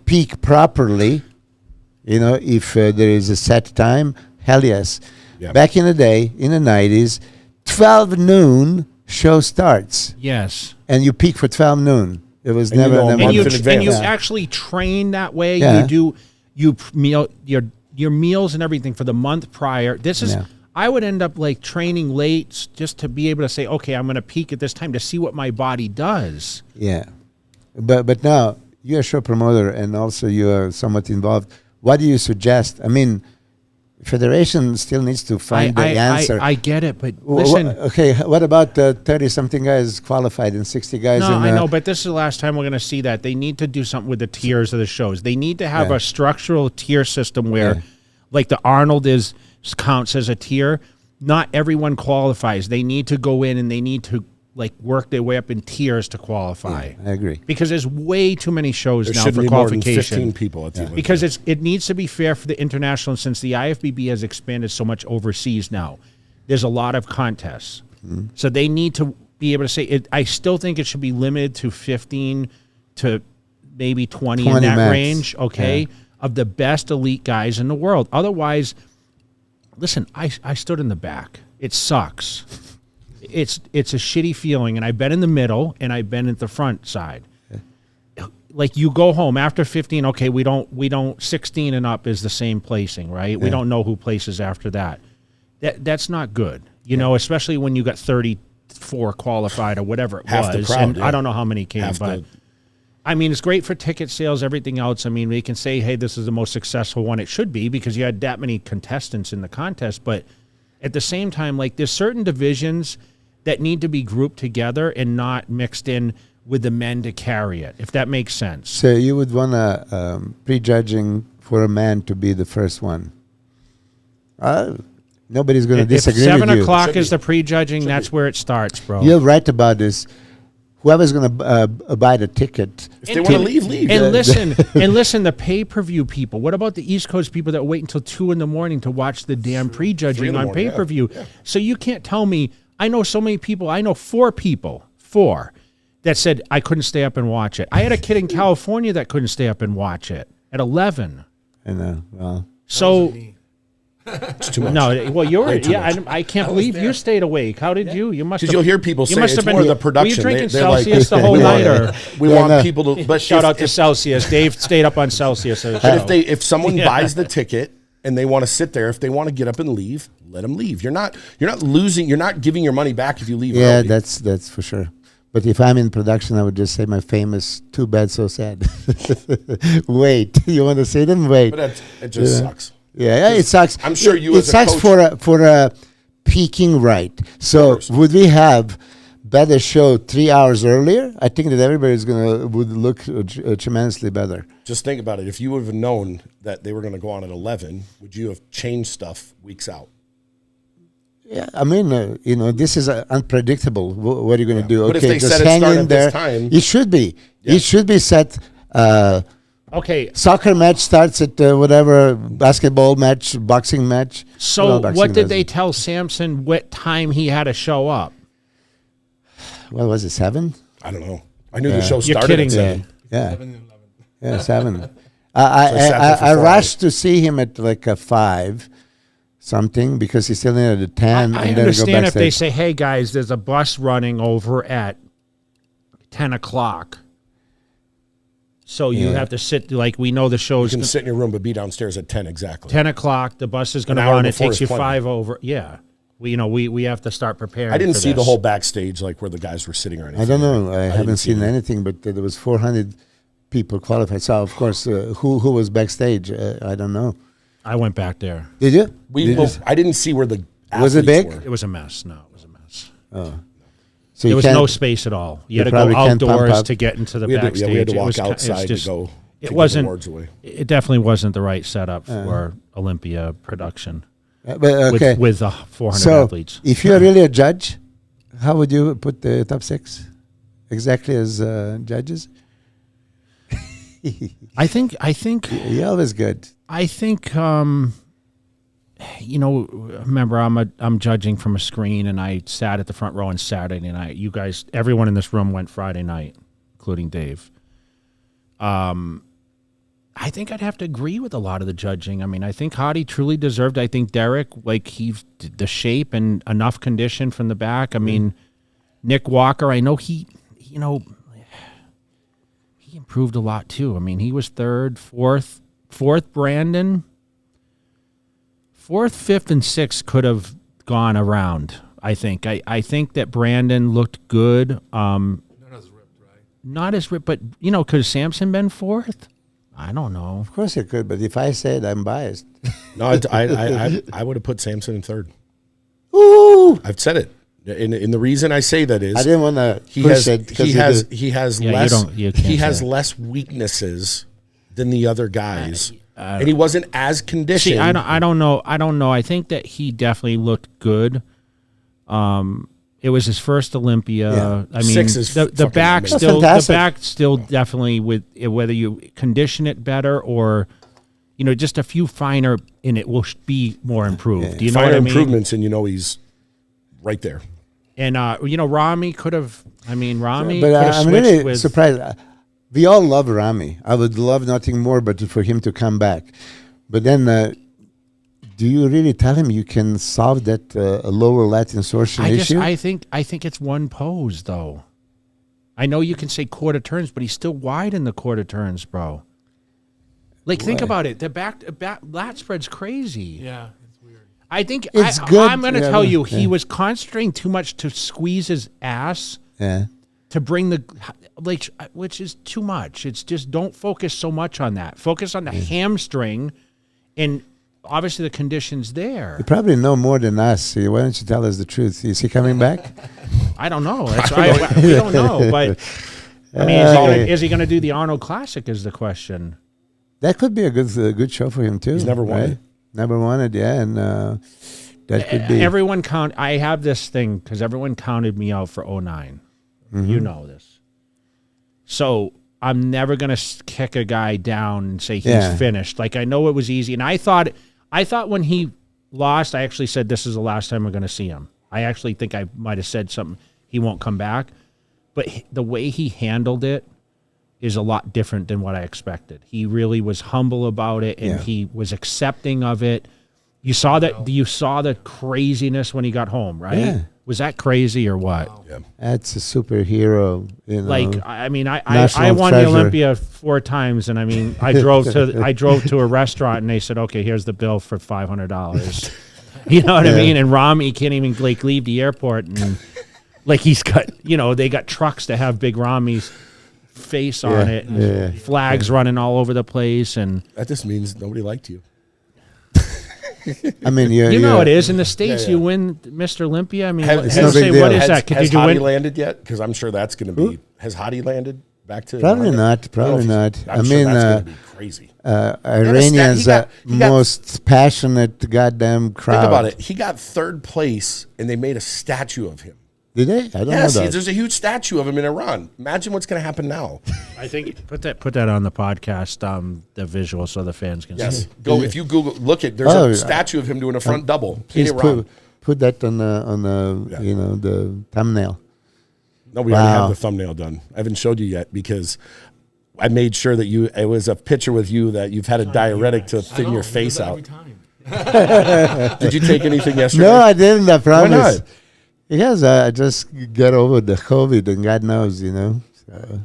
peak properly? You know, if there is a set time, hell yes. Yeah. Back in the day, in the 90s, 12 noon show starts. Yes. And you peak for 12 noon. It was never an and you actually train that way. Yeah. You meal your meals and everything for the month prior. This is I would end up like training late just to be able to say, okay, I'm going to peak at this time to see what my body does. Yeah. But now you're a show promoter and also you are somewhat involved. What do you suggest? I mean, Federation still needs to find the answer. I get it, but listen. Okay, what about 30-something guys qualified and 60 guys? No, I know, but this is the last time we're going to see that. They need to do something with the tiers of the shows. They need to have a structural tier system where, like the Arnold counts as a tier. Not everyone qualifies. They need to go in and they need to like work their way up in tiers to qualify. Yeah, I agree. Because there's way too many shows now for qualification. qualification. More than 15 people at the Olympics. Because it needs to be fair for the international, and since the IFBB has expanded so much overseas now, there's a lot of contests. Mm-hmm. So they need to be able to say it. I still think it should be limited to 15 to maybe 20 in that max range, of the best elite guys in the world. Otherwise, listen, I stood in the back. It sucks. It's a shitty feeling, and I've been in the middle, and I've been at the front side. Like you go home after 15. Okay, we don't 16 and up is the same placing, right? Yeah. We don't know who places after that. That's not good, you know, especially when you got 34 qualified or whatever it Half was. The crowd, and I don't know how many came, but I mean, it's great for ticket sales, everything else. I mean, they can say, hey, this is the most successful one. It should be because you had that many contestants in the contest, but at the same time, like there's certain divisions that need to be grouped together and not mixed in with the men to carry it, if that makes sense. So you would want a prejudging for a man to be the first one. Nobody's going to disagree with you. If 7 o'clock is the prejudging, that's where it starts, bro. You're right about this. Whoever's going to buy the ticket, if they want to leave. And listen, the pay-per-view people. What about the East Coast people that wait until 2 in the morning to watch the damn prejudging on pay-per-view? Yeah. So you can't tell me. I know so many people. I know 4 people, that said I couldn't stay up and watch it. I had a kid in California that couldn't stay up and watch it at 11. I know. Well, so it's too much. No, well, I can't believe you stayed awake. How did you? You must. Because you'll hear people say it's more the production. Were you drinking Celsius the whole night, or we want people to? But shout out to Celsius. Dave stayed up on Celsius. But if someone buys the ticket and they want to sit there, if they want to get up and leave, let them leave. You're not losing. You're not giving your money back if you leave. Yeah, early. that's for sure. But if I'm in production, I would just say my famous "too bad, so sad." Wait, you want to say them? Wait. But it just sucks. Yeah, it sucks. I'm sure it sucks for a peaking right. So would we have better show 3 hours earlier, I think that everybody's would look tremendously better. Just think about it. If you would have known that they were going to go on at 11, would you have changed stuff weeks out? Yeah, I mean, this is unpredictable. What are you going to do? But if Okay, they just said it hang started in at there. this time- It should be. Yeah. It should be set. Okay, Soccer match starts at whatever, basketball match, boxing match. so Well, boxing what did they doesn't. tell Samson what time he had to show up? What was it, 7? I don't know. I knew the show You're started kidding at me. 7. Yeah, 11 and 11. yeah, 7. Saturday for I 4 rushed to see him at like a 5 something because he's still in at a 10. I and then understand go if they backstage. say, hey, guys, there's a bus running over at 10 o'clock. So you Yeah. have to sit, like, we know the You show's can sit in your room but be downstairs at 10 exactly. 10 o'clock, the bus is going to An hour run, it before takes is you plenty. 5 over. Yeah. We have to start preparing I didn't for see the this. whole backstage, like where the guys were sitting or anything. I don't know. I haven't didn't see seen it. anything, but there was 400 people qualified. So, of course, who was backstage? I don't know. I went back there. Did you? Did you- I didn't see where the Was it athletes big? were. It was a mess. No, it was a mess. So There you was can't- no space at all. You you had to go probably can't pump outdoors up. to get into the We had to, backstage. we had to It walk was outside it's just- to go. It give the wasn't. awards away. It definitely wasn't the right setup for Olympia production But, okay. with 400 So, athletes. if you're really a judge, how would you put the top 6? Exactly as judges? I think. You're always good. I think. Remember, I'm judging from a screen, and I sat at the front row on Saturday night. You guys, everyone in this room went Friday night, including Dave. I think I'd have to agree with a lot of the judging. I mean, I think Hadi truly deserved. I think Derek, like, he's the shape and enough condition from the back. I mean, Nick Walker, I know he improved a lot too. I mean, he was third, fourth Brandon. 4th, 5th, and 6th could have gone around, I think. I think that Brandon looked good. Not as ripped, right? Not as ripped, but, could Samson been 4th? I don't know. Of course you could, but if I say it, I'm biased. No, I would have put Samson in 3rd. Ooh! I've said it. And the reason I say that is I didn't want to he push has it. because he has Yeah, less you can't he has say it. less weaknesses than the other guys. And he wasn't as conditioned. See, I don't know. I think that he definitely looked good. It was his first Olympia. Yeah. I mean, 6 is the fucking back amazing. still That's the fantastic. back still definitely with whether you condition it better or just a few finer and it will be more improved. Do you know Finer what I mean? improvements, and he's right there. And Rami could have. I mean, Rami But could have I'm switched really with. surprised. We all love Rami. I would love nothing more but for him to come back. But then, do you really tell him you can solve that lower lat insertion issue? I think it's one pose though. I know you can say quarter turns, but he's still wide in the quarter turns, bro. Like, think Why? about it. The back lat spread's crazy. Yeah, it's weird. I think It's good. I'm going to Yeah, tell you, yeah. he was concentrating too much to squeeze his ass Yeah. to bring which is too much. It's just don't focus so much on that. Focus on the hamstring, and obviously the conditions there. You probably know more than us. So why don't you tell us the truth? Is he coming back? I don't know. We don't know, but I mean, is he going to do the Arnold Classic? Is the question. That could be a good show for him too. He's never won right? it. Never won it, yeah, and that could be. Everyone I have this thing because everyone counted me out for 09. You know this. So I'm never going to kick a guy down and say he's finished. Like, I know it was easy. And I thought when he lost, I actually said, this is the last time we're going to see him. I actually think I might have said something. He won't come back. But the way he handled it is a lot different than what I expected. He really was humble about it, and he was accepting of it. You saw the craziness when he got home, right? Yeah. Was that crazy or what? Yeah. That's a superhero. Like, I mean, I national won treasure. the Olympia 4 times, and I mean, I drove to a restaurant, and they said, okay, here's the bill for $500. You know what I mean? And Rami can't even leave the airport, and he's got, they got trucks to have Big Rami's face on it, and flags running all over the place, and That just means nobody liked you. I mean, You know it is in the States. You win Mr. Olympia. I mean, Have- let's has- say, big what deal. is that? Has Did you Hadi win? landed yet? Because I'm sure that's going to be. Has Hadi landed back to? Probably London? not. Probably not. I'm I sure mean, that's going to be crazy. Iranians he got- most passionate goddamn crowd. Think about it. He got third place, and they made a statue of him. Did they? I don't Yes, know that. there's a huge statue of him in Iran. Imagine what's going to happen now. I think put that on the podcast, the visual, so the fans can Yes, see. go if you Google, look at there's a statue of him doing a front double in Please Iran. put that on the you know, the thumbnail. No, we already Wow. have the thumbnail done. I haven't showed you yet because I made sure that it was a picture with you that you've had a diuretic to thin your face out. Every time. Did you take anything yesterday? No, I didn't. I promise. not? Because I just get over the COVID, and God knows, you know. So.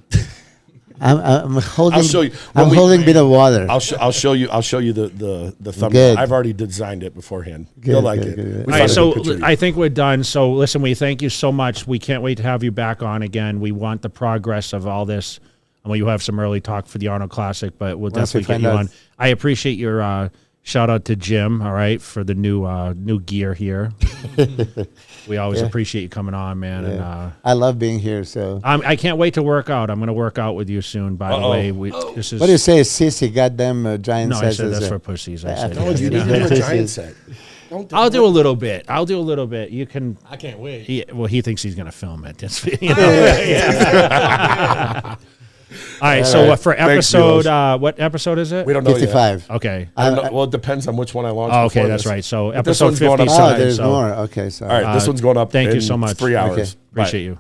I'm holding. I'll show you. I'm holding a bit of water. I'll show you the thumbnail. Good. I've already designed it beforehand. Good, You'll like good, it. good, good. We All found right, a so good picture of you. I think we're done. So listen, we thank you so much. We can't wait to have you back on again. We want the progress of all this. And we will have some early talk for the Arnold Classic, but we'll Once we definitely get find you out. on. I appreciate your shout out to Jim, all right, for the new gear here. We always appreciate you coming on, man. And I love being here. So I can't wait to work out. I'm going to work out with you soon. By the way, this is what do you say, sissy? Goddamn giant. no. I said says, that's for pussies. I said No, you need to do a giant set. Don't do I'll it. do a little bit. You can. I can't wait. He thinks he's going to film it. That's, you know? All right. So for Thanks, episode, Milos. what episode is it? We don't know yet. 55. Okay. I don't know. Well, it depends on which one I launch. Oh, okay, before that's this. right. So But this episode one's going up 57. Oh, there's so, more. Okay, sorry. All right, this one's going up. thank you in so much. 3 hours. Okay. Bye. Appreciate you.